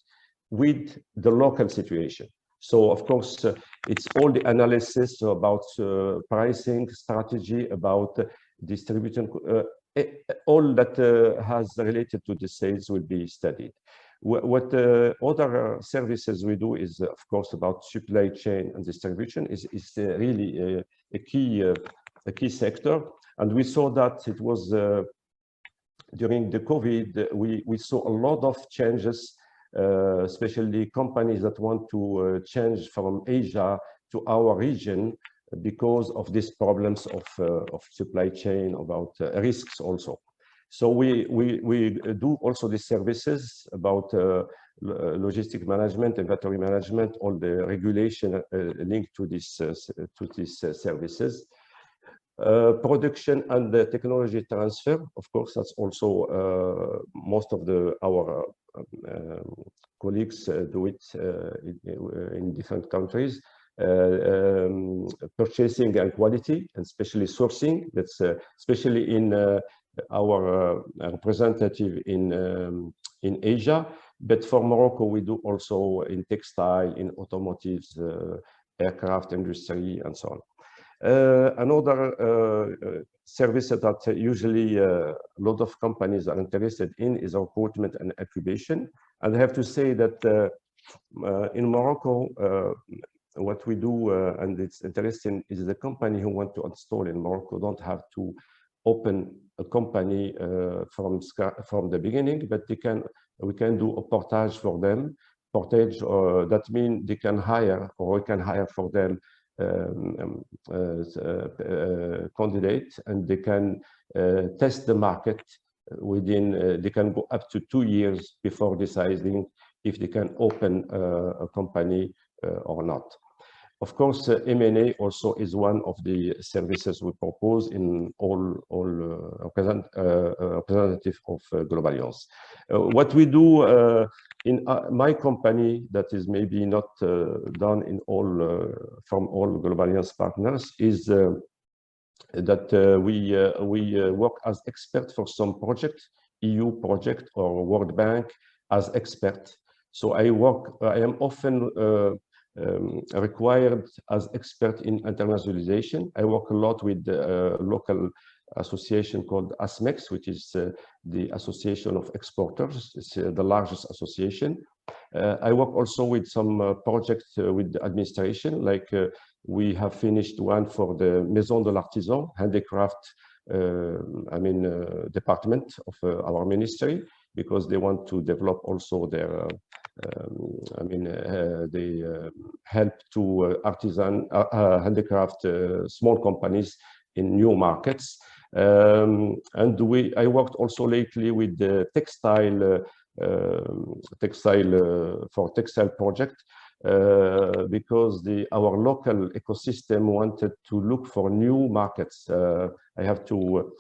with the local situation. So of course it's all the analysis about pricing strategy, about distribution, all that has related to the sales will be studied. What other services we do is, of course, about supply chain and distribution is really a key sector. And we saw that it was during the COVID, we saw a lot of changes, especially companies that want to change from Asia to our region because of these problems of supply chain, about risks also. So we do also these services about logistic management, inventory management, all the regulation linked to these services. Production and the technology transfer, of course, that's also most of our colleagues do it in different countries. Purchasing and quality, and especially sourcing. That's especially in our representative in Asia. But for Morocco, we do also in textile, in automotive, aircraft industry, and so on. Another service that usually a lot of companies are interested in is recruitment and incubation. And I have to say that in Morocco, what we do, and it's interesting, is the company who want to install in Morocco don't have to open a company from the beginning, but we can do a portage for them. Portage, that means they can hire, or we can hire for them candidate, and they can test the market within, they can go up to 2 years before deciding if they can open a company or not. Of course, M&A also is one of the services we propose in all representative of Global. What we do in my company, that is maybe not done in all from all Global partners, is that we work as expert for some project, EU project or World Bank as expert. So I am often required as expert in internationalization. I work a lot with the local association called ASMEX, which is the Association of Exporters. It's the largest association. I work also with some projects with the administration, like we have finished one for the Maison de l'Artisan, handicraft, department of our ministry, because they want to develop also their they help to artisan handicraft small companies in new markets. And I worked also lately with the textile project, because our local ecosystem wanted to look for new markets. I have to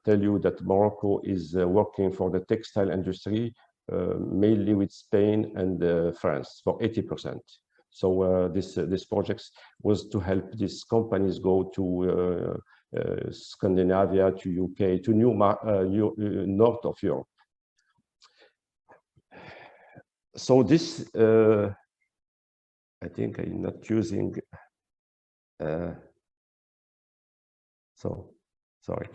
tell you that Morocco is working for the textile industry mainly with Spain and France for 80%. So this project was to help these companies go to Scandinavia, to UK, to north of Europe. So this, I think I'm not using. So sorry.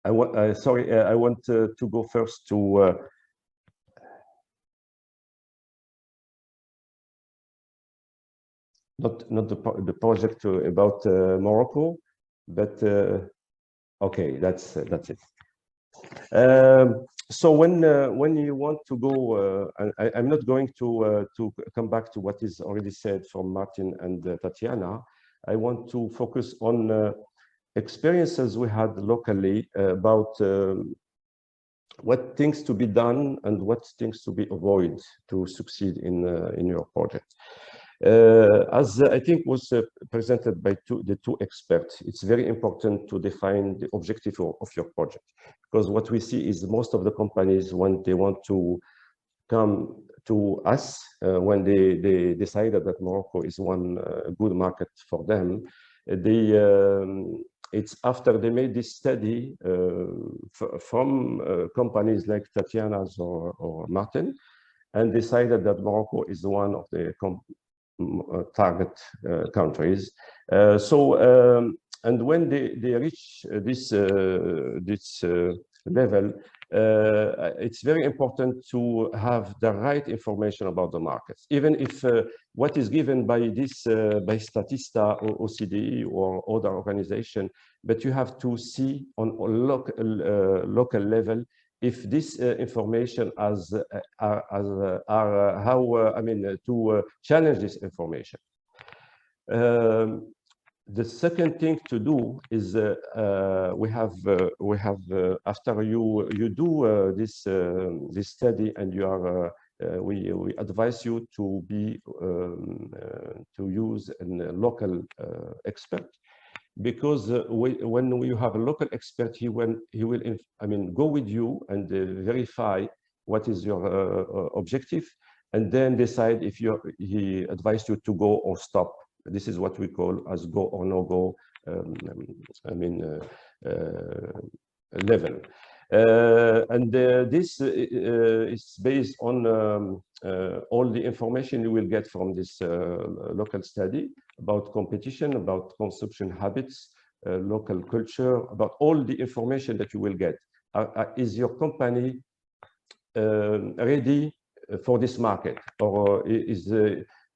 I want to go first to not the project about Morocco, but okay, that's it. So when you want to go, I'm not going to come back to what is already said from Martin and Tatiana. I want to focus on experiences we had locally about what things to be done and what things to be avoided to succeed in your project. As I think was presented by the two experts, it's very important to define the objective of your project, because what we see is most of the companies, when they want to come to us, when they decided that Morocco is one good market for them, it's after they made this study from companies like Tatiana's or Martin, and decided that Morocco is one of the target countries. And when they reach this level, it's very important to have the right information about the markets, even if what is given by this by Statista or OCDE or other organization, but you have to see on local level if this information are how I mean to challenge this information. The second thing to do is we have after you do this study, and you are we advise you to be to use a local expert, because when you have a local expert, he will I mean go with you and verify what is your objective, and then decide if he advised you to go or stop. This is what we call as go or no go, I mean, level. And this is based on all the information you will get from this local study about competition, about consumption habits, local culture, about all the information that you will get. Is your company ready for this market, or is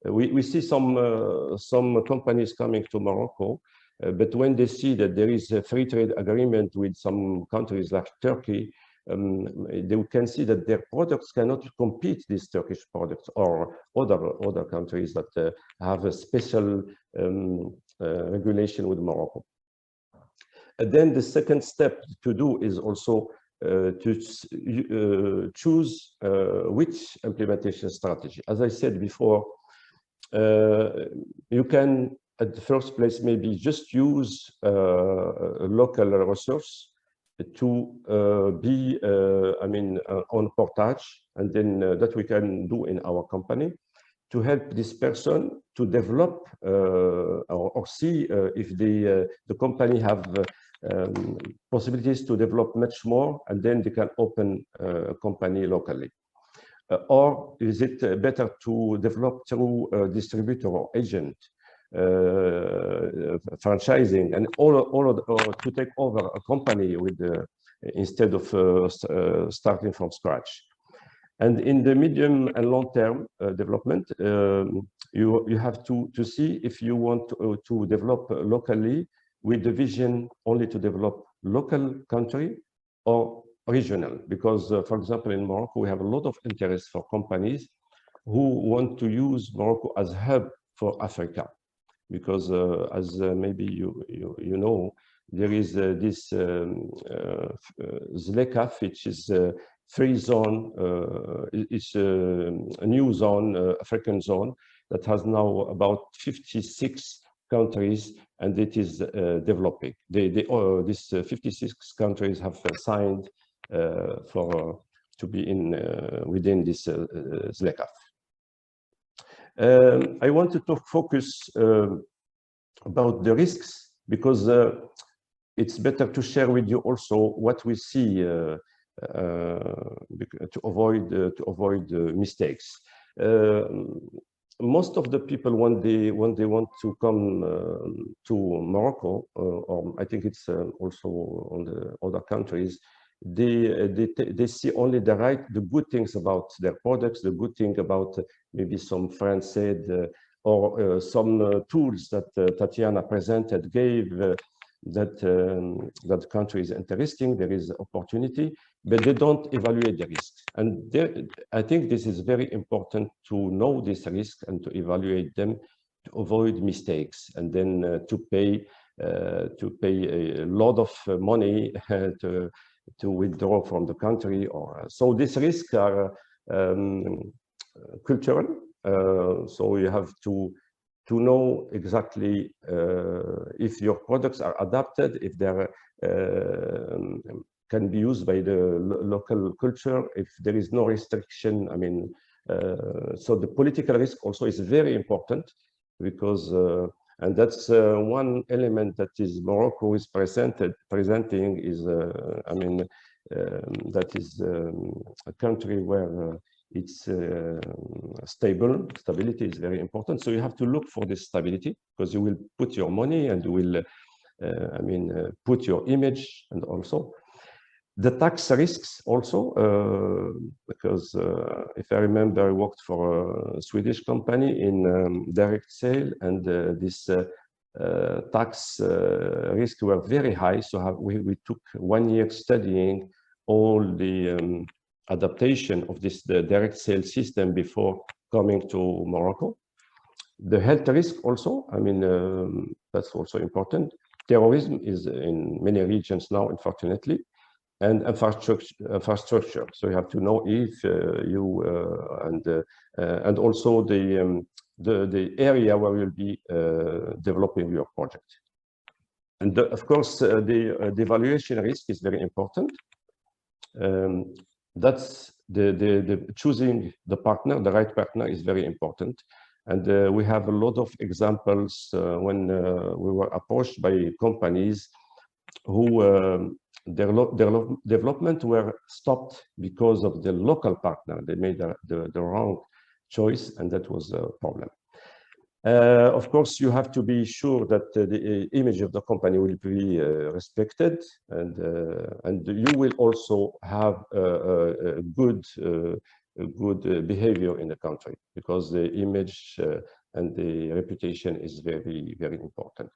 we see some companies coming to Morocco, but when they see that there is a free trade agreement with some countries like Turkey, they can see that their products cannot compete these Turkish products or other countries that have a special regulation with Morocco. And then the second step to do is also to choose which implementation strategy. As I said before, you can, at the first place, maybe just use a local resource to be, I mean, on portage, and then that we can do in our company to help this person to develop or see if the company have possibilities to develop much more, and then they can open a company locally. Or is it better to develop through a distributor or agent, franchising, and or to take over a company with instead of starting from scratch? And in the medium and long-term development, you have to see if you want to develop locally with the vision only to develop local country or regional, because for example in Morocco we have a lot of interest for companies who want to use Morocco as a hub for Africa, because as maybe you know, there is this ZLECAf, which is a free zone, it's a new zone, African zone, that has now about 56 countries, and it is developing. These 56 countries have signed to be in within this ZLECAf. I wanted to focus about the risks, because it's better to share with you also what we see to avoid mistakes. Most of the people, when they want to come to Morocco, or I think it's also on the other countries, they see only the good things about their products, the good thing about maybe some friends said, or some tools that Tatiana presented gave that the country is interesting, there is opportunity, but they don't evaluate the risks. And I think this is very important to know this risk and to evaluate them, to avoid mistakes, and then to pay a lot of money to withdraw from the country. Or so these risks are cultural. So you have to know exactly if your products are adapted, if they can be used by the local culture, if there is no restriction. I mean, so the political risk also is very important, because and that's one element that is Morocco is presenting is I mean that is a country where it's stability is very important. So you have to look for this stability, because you will put your money and you will put your image, and also the tax risks also, because if I remember, I worked for a Swedish company in direct sale, and this tax risks were very high. So we took 1 year studying all the adaptation of this direct sale system before coming to Morocco. The health risk also, that's also important. Terrorism is in many regions now, unfortunately, and infrastructure. So you have to know if and also the area where you'll be developing your project. And of course, the evaluation risk is very important. That's the choosing the partner, the right partner, is very important. And we have a lot of examples when we were approached by companies who their development were stopped because of the local partner. They made the wrong choice, and that was a problem. Of course, you have to be sure that the image of the company will be respected, and you will also have a good behavior in the country, because the image and the reputation is very, very important.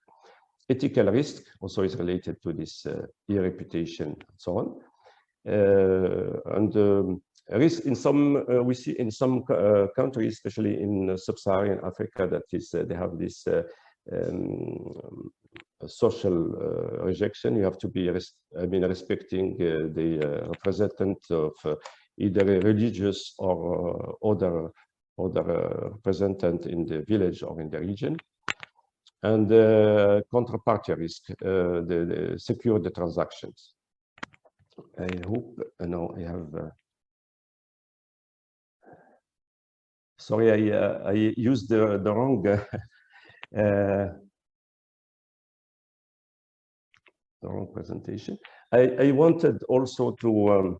Ethical risk also is related to this e-reputation and so on. And risk in some we see in some countries, especially in sub-Saharan Africa, that is they have this social rejection. You have to be respecting the representative of either a religious or other representative in the village or in the region. And counterparty risk, the secure the transactions. I hope now I have. Sorry, I used the wrong presentation. I wanted also to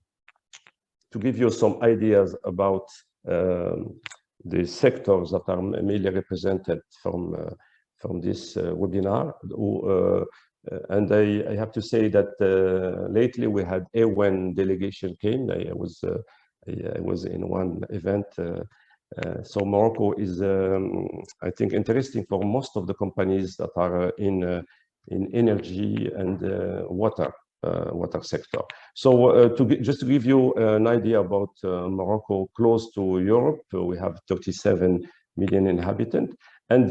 give you some ideas about the sectors that are mainly represented from this webinar. And I have to say that lately we had A1 delegation came. I was in one event. So Morocco is, I think, interesting for most of the companies that are in energy and water sector. So just to give you an idea about Morocco, close to Europe, we have 37 million inhabitants, and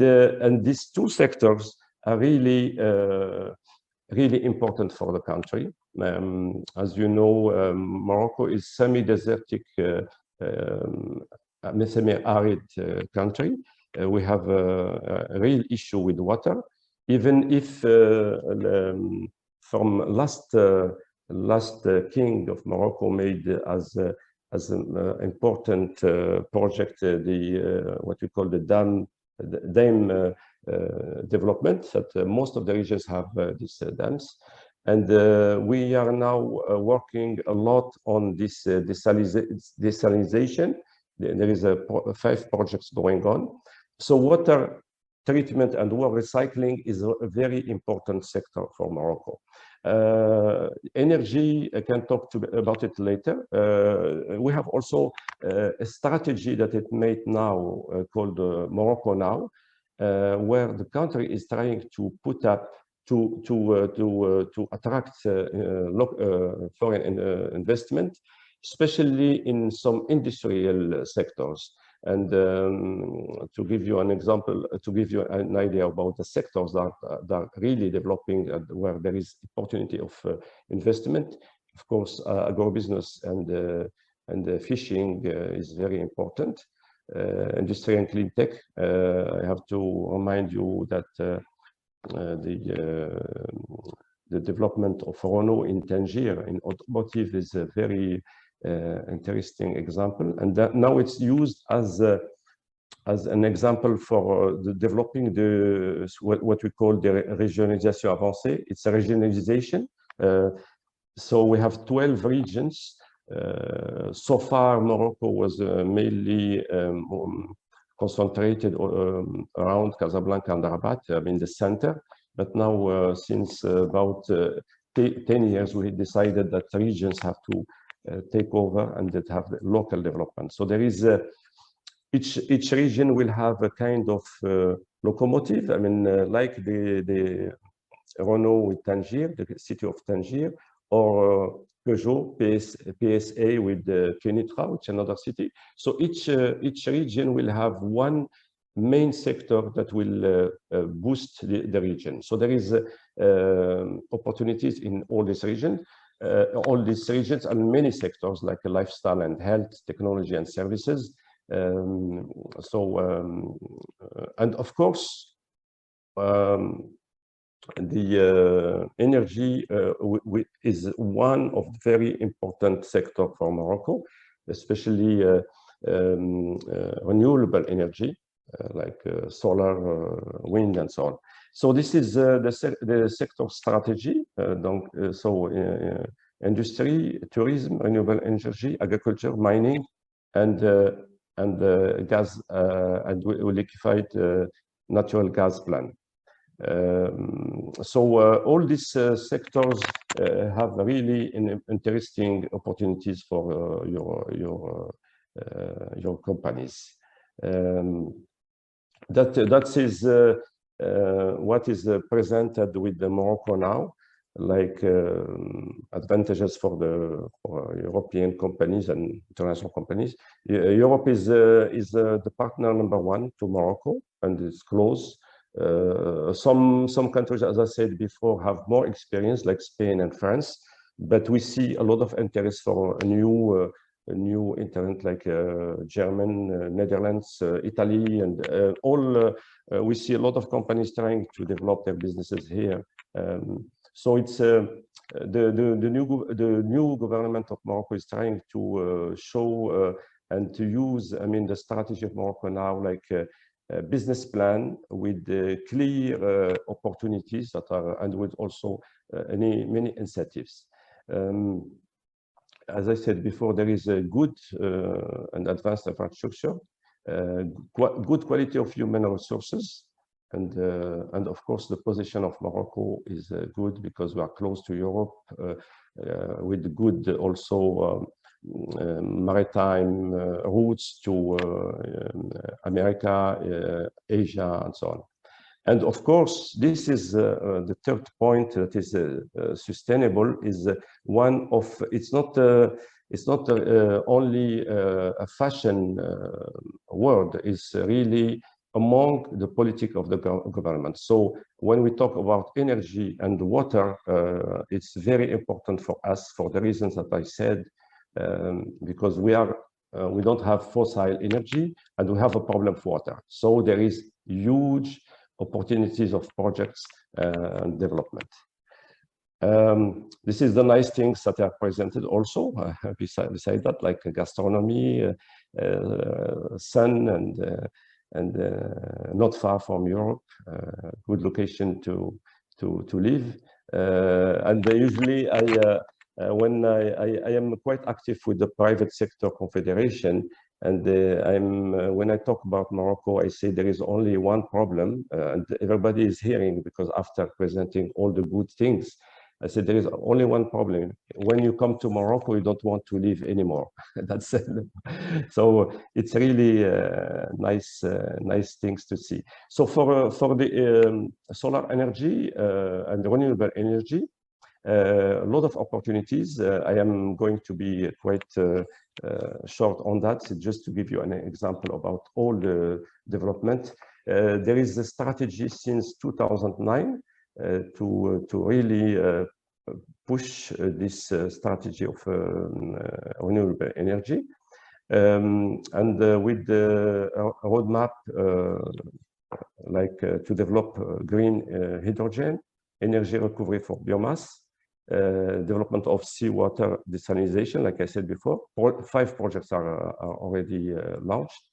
these two sectors are really important for the country. As you know, Morocco is semi-desertic, semi-arid country. We have a real issue with water, even if from last king of Morocco made as an important project what we call the dam development, that most of the regions have these dams. And we are now working a lot on this desalination. There is 5 projects going on. So water treatment and water recycling is a very important sector for Morocco. Energy, I can talk about it later. We have also a strategy that it made now called Morocco Now, where the country is trying to put up to attract foreign investment, especially in some industrial sectors. And to give you an example, to give you an idea about the sectors that are really developing and where there is opportunity of investment, of course, agribusiness and fishing is very important. Industry and clean tech. I have to remind you that the development of Renault in Tangier in automotive is a very interesting example, and that now it's used as an example for developing what we call the régionalisation avancée. It's a regionalization. So we have 12 regions So far, Morocco was mainly concentrated around Casablanca and Rabat, in the center. But now, since about 10 years, we decided that regions have to take over and that have local development. So there is each region will have a kind of locomotive. I mean, like the Renault with Tangier, the city of Tangier, or Peugeot PSA with Kenitra, which is another city. So each region will have one main sector that will boost the region. So there is opportunities in all these regions and many sectors like lifestyle and health, technology and services. And of course, the energy is one of the very important sector for Morocco, especially renewable energy like solar, wind, and so on. So this is the sector strategy. Industry, tourism, renewable energy, agriculture, mining, and gas and liquefied natural gas plant. All these sectors have really interesting opportunities for your companies. That is what is presented with the Morocco now, like advantages for European companies and international companies. Europe is the partner #1 to Morocco, and it's close. Some countries, as I said before, have more experience, like Spain and France, but we see a lot of interest for a new internet, like German, Netherlands, Italy, and all. We see a lot of companies trying to develop their businesses here. So it's the new government of Morocco is trying to show and to use, I mean, the strategy of Morocco now, like a business plan with clear opportunities that are, and with also many incentives. As I said before, there is a good and advanced infrastructure, good quality of human resources, and of course the position of Morocco is good because we are close to Europe, with good also maritime routes to America, Asia, and so on. And of course, this is the third point that is sustainable. Is one of it's not only a fashion word. It's really among the politics of the government. So when we talk about energy and water, it's very important for us for the reasons that I said, because we don't have fossil energy and we have a problem for water. So there is huge opportunities of projects and development. This is the nice things that are presented also beside that, like gastronomy, sun, and not far from Europe, good location to live. And usually when I am quite active with the private sector confederation, and when I talk about Morocco, I say there is only one problem, and everybody is hearing, because after presenting all the good things, I said there is only one problem. When you come to Morocco, you don't want to live anymore. That's so it's really nice things to see. So for the solar energy and renewable energy, a lot of opportunities. I am going to be quite short on that, so just to give you an example about all the development. There is a strategy since 2009 to really push this strategy of renewable energy, and with the roadmap like to develop green hydrogen, energy recovery for biomass, development of seawater desalination, like I said before. 5 projects are already launched,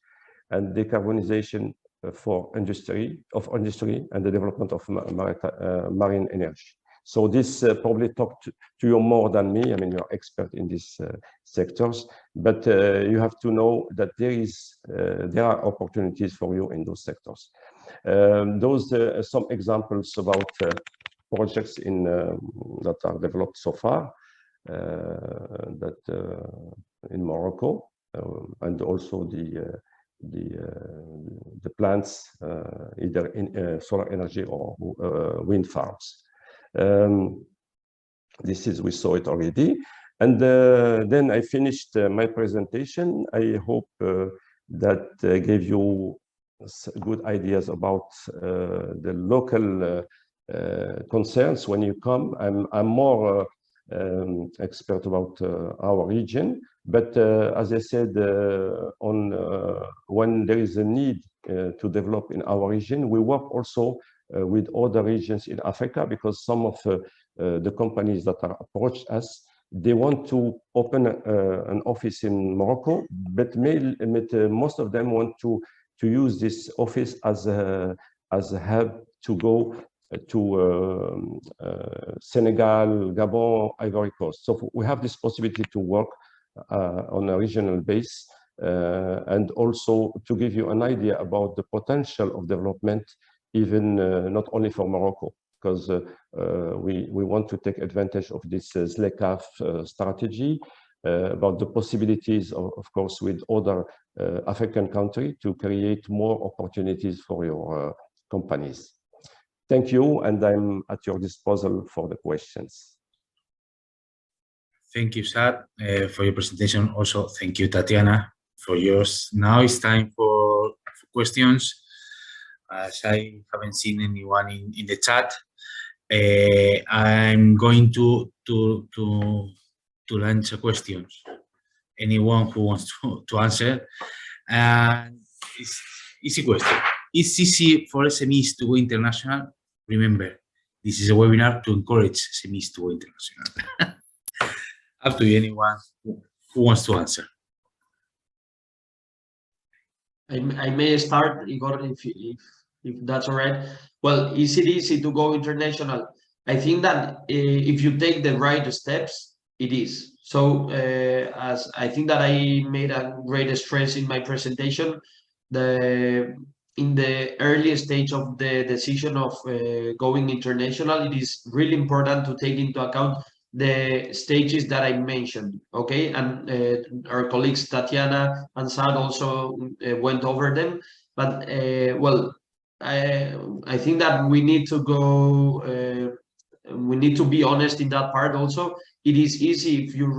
and decarbonization for industry, and the development of marine energy. So this probably talk to you more than me. I mean, you're expert in these sectors, but you have to know that there are opportunities for you in those sectors. Those some examples about projects that are developed so far in Morocco, and also the plants either in solar energy or wind farms. We saw it already. And then I finished my presentation. I hope that gave you good ideas about the local concerns when you come. I'm more expert about our region, but as I said, when there is a need to develop in our region, we work also with other regions in Africa, because some of the companies that are approached us, they want to open an office in Morocco, but most of them want to use this office as a hub to go to Senegal, Gabon, Ivory Coast. So we have this possibility to work on a regional base, and also to give you an idea about the potential of development, even not only for Morocco, because we want to take advantage of this ZLECAf strategy, about the possibilities, of course, with other African countries to create more opportunities for your companies. Thank you, and I'm at your disposal for the questions. Thank you, Sad, for your presentation. Also, thank you, Tatiana, for yours. Now it's time for questions. As I haven't seen anyone in the chat, I'm going to launch questions. Anyone who wants to answer. And it's easy question. Is easy for SMEs to go international? Remember, this is a webinar to encourage SMEs to go international. Up to you, anyone who wants to answer. I may start, Igor, if that's all right. Well, is it easy to go international? I think that if you take the right steps, it is. So as I think that I made a great stress in my presentation, in the early stage of the decision of going international, it is really important to take into account the stages that I mentioned, okay? And our colleagues Tatiana and Sad also went over them. But well, I think that we need to go, we need to be honest in that part also. It is easy if you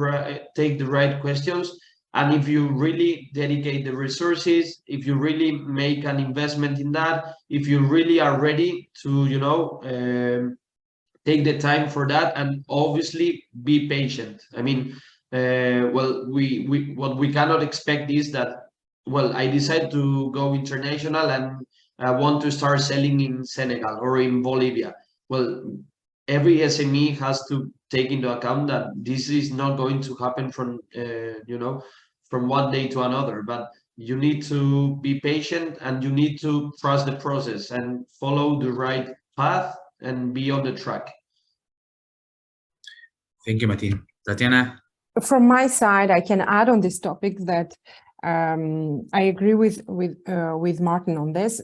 take the right questions, and if you really dedicate the resources, if you really make an investment in that, if you really are ready to, you know, take the time for that, and obviously be patient. I mean, well, what we cannot expect is that, well, I decide to go international and I want to start selling in Senegal or in Bolivia. Well, every SME has to take into account that this is not going to happen from, you know, from one day to another, but you need to be patient and you need to trust the process and follow the right path and be on the track. Thank you, Martin. Tatiana? From my side, I can add on this topic that I agree with Martin on this.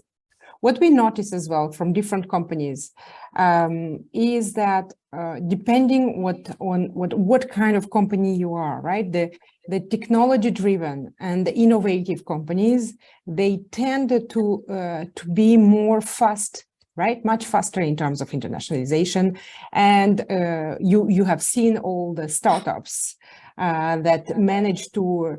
What we notice as well from different companies is that depending what kind of company you are, right? The technology-driven and the innovative companies, they tend to be more fast, right? Much faster in terms of internationalization. And you have seen all the startups that manage to,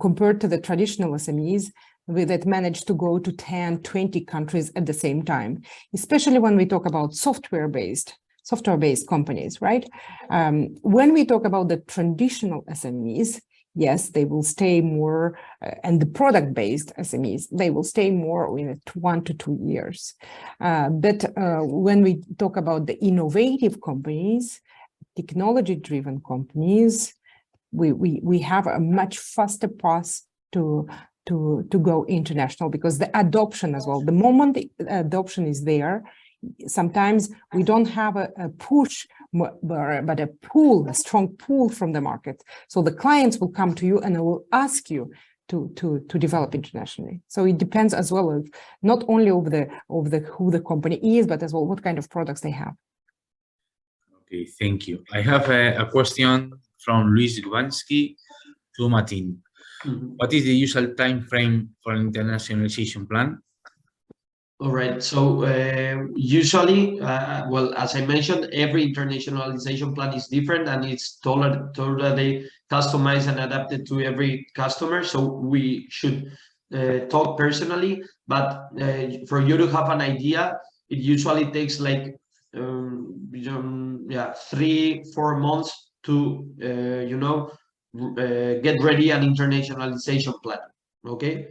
compared to the traditional SMEs, that managed to go to 10, 20 countries at the same time, especially when we talk about software-based companies, right? When we talk about the traditional SMEs, yes, they will stay more, and the product-based SMEs, they will stay more in 1 to 2 years. But when we talk about the innovative companies, technology-driven companies, we have a much faster path to go international, because the adoption as well, the moment the adoption is there, sometimes we don't have a push but a pull, a strong pull from the market. So the clients will come to you and they will ask you to develop internationally. So it depends as well of not only of the who the company is, but as well what kind of products they have. Okay, thank you. I have a question from Luis Lubansky to Martin. What is the usual time frame for an internationalization plan? All right. So usually, well, as I mentioned, every internationalization plan is different and it's totally customized and adapted to every customer. So we should talk personally, but for you to have an idea, it usually takes like 3-4 months to get ready an internationalization plan. Okay.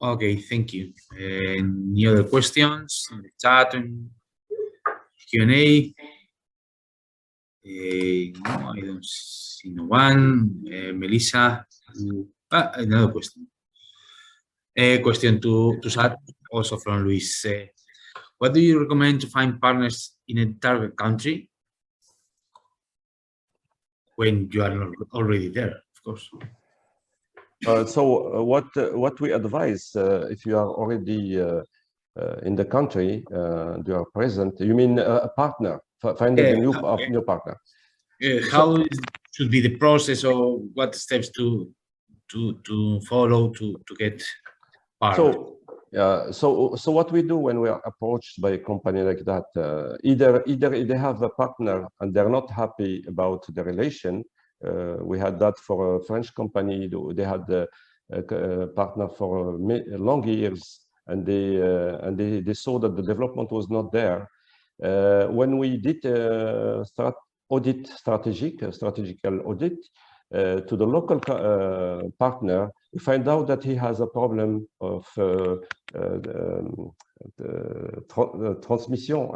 Okay, thank you. Any other questions in the chat and Q&A? No, I don't see no one. Melissa, another question. A question to Sad, also from Luis. What do you recommend to find partners in a target country when you are not already there, of course? So what we advise, if you are already in the country, you are present, you mean a partner, finding a new partner? How should be the process, or what steps to follow to get partners? So what we do when we are approached by a company like that, either they have a partner and they're not happy about the relation. We had that for a French company. They had a partner for long years, and they saw that the development was not there. When we did strategical audit to the local partner, we find out that he has a problem of transmission.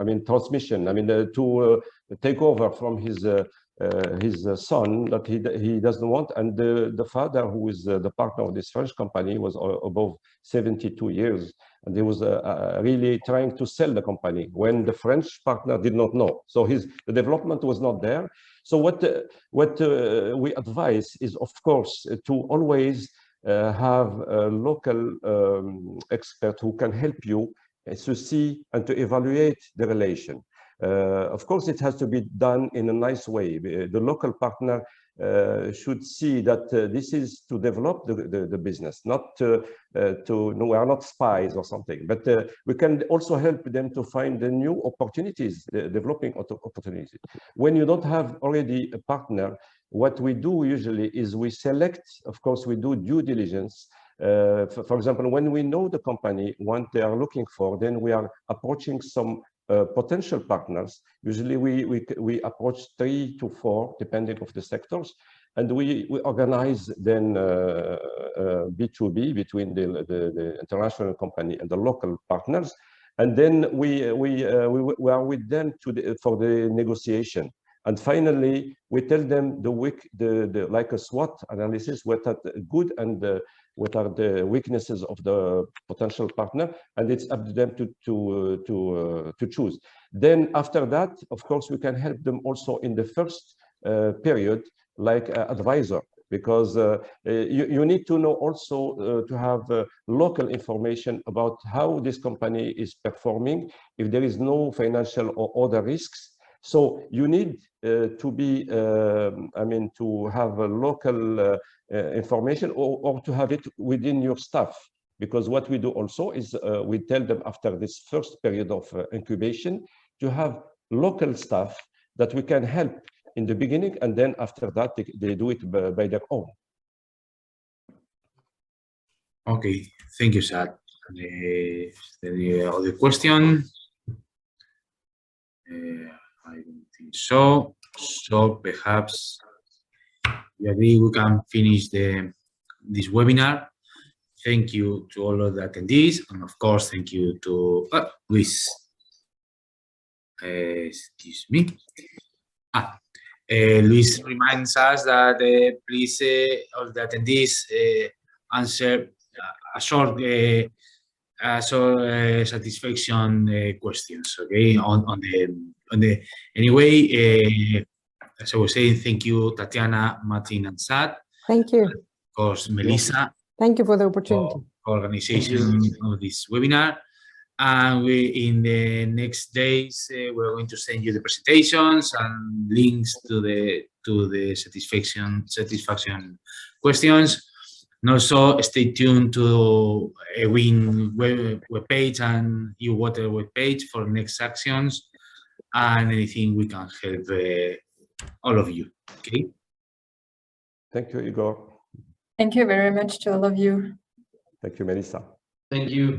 To take over from his son that he doesn't want, and the father, who is the partner of this French company, was above 72 years, and he was really trying to sell the company when the French partner did not know. So the development was not there. So what we advise is, of course, to always have a local expert who can help you to see and to evaluate the relation. Of course, it has to be done in a nice way. The local partner should see that this is to develop the business, not we are not spies or something, but we can also help them to find the new opportunities, developing opportunities. When you don't have already a partner, what we do usually is we select, of course, we do due diligence. For example, when we know the company, what they are looking for, then we are approaching some potential partners. Usually we approach 3 to 4, depending of the sectors, and we organize then B2B between the international company and the local partners, and then we are with them for the negotiation. And finally, we tell them like a SWOT analysis, what are the good and what are the weaknesses of the potential partner, and it's up to them to choose. Then after that, of course, we can help them also in the first period, like advisor, because you need to know also to have local information about how this company is performing, if there is no financial or other risks. So you need to be, to have a local information or to have it within your staff. Because what we do also is we tell them after this first period of incubation to have local staff that we can help in the beginning, and then after that they do it by their own. Okay, thank you, Sad. The other question? I don't think so. So perhaps we agree we can finish this webinar. Thank you to all of the attendees, and of course, thank you to Luis. Excuse me. Luis reminds us that please, all the attendees answer a short satisfaction questions. Okay, on the anyway. As I was saying, thank you, Tatiana, Martin, and Sad. Thank you. Of course, Melissa, Thank you for the opportunity. for organization of this webinar. And we, in the next days, we're going to send you the presentations and links to the satisfaction questions. And also stay tuned to a WIN webpage and EU Water webpage for next actions and anything we can help all of you. Okay. Thank you, Igor. Thank you very much to all of you. Thank you, Melissa. Thank you.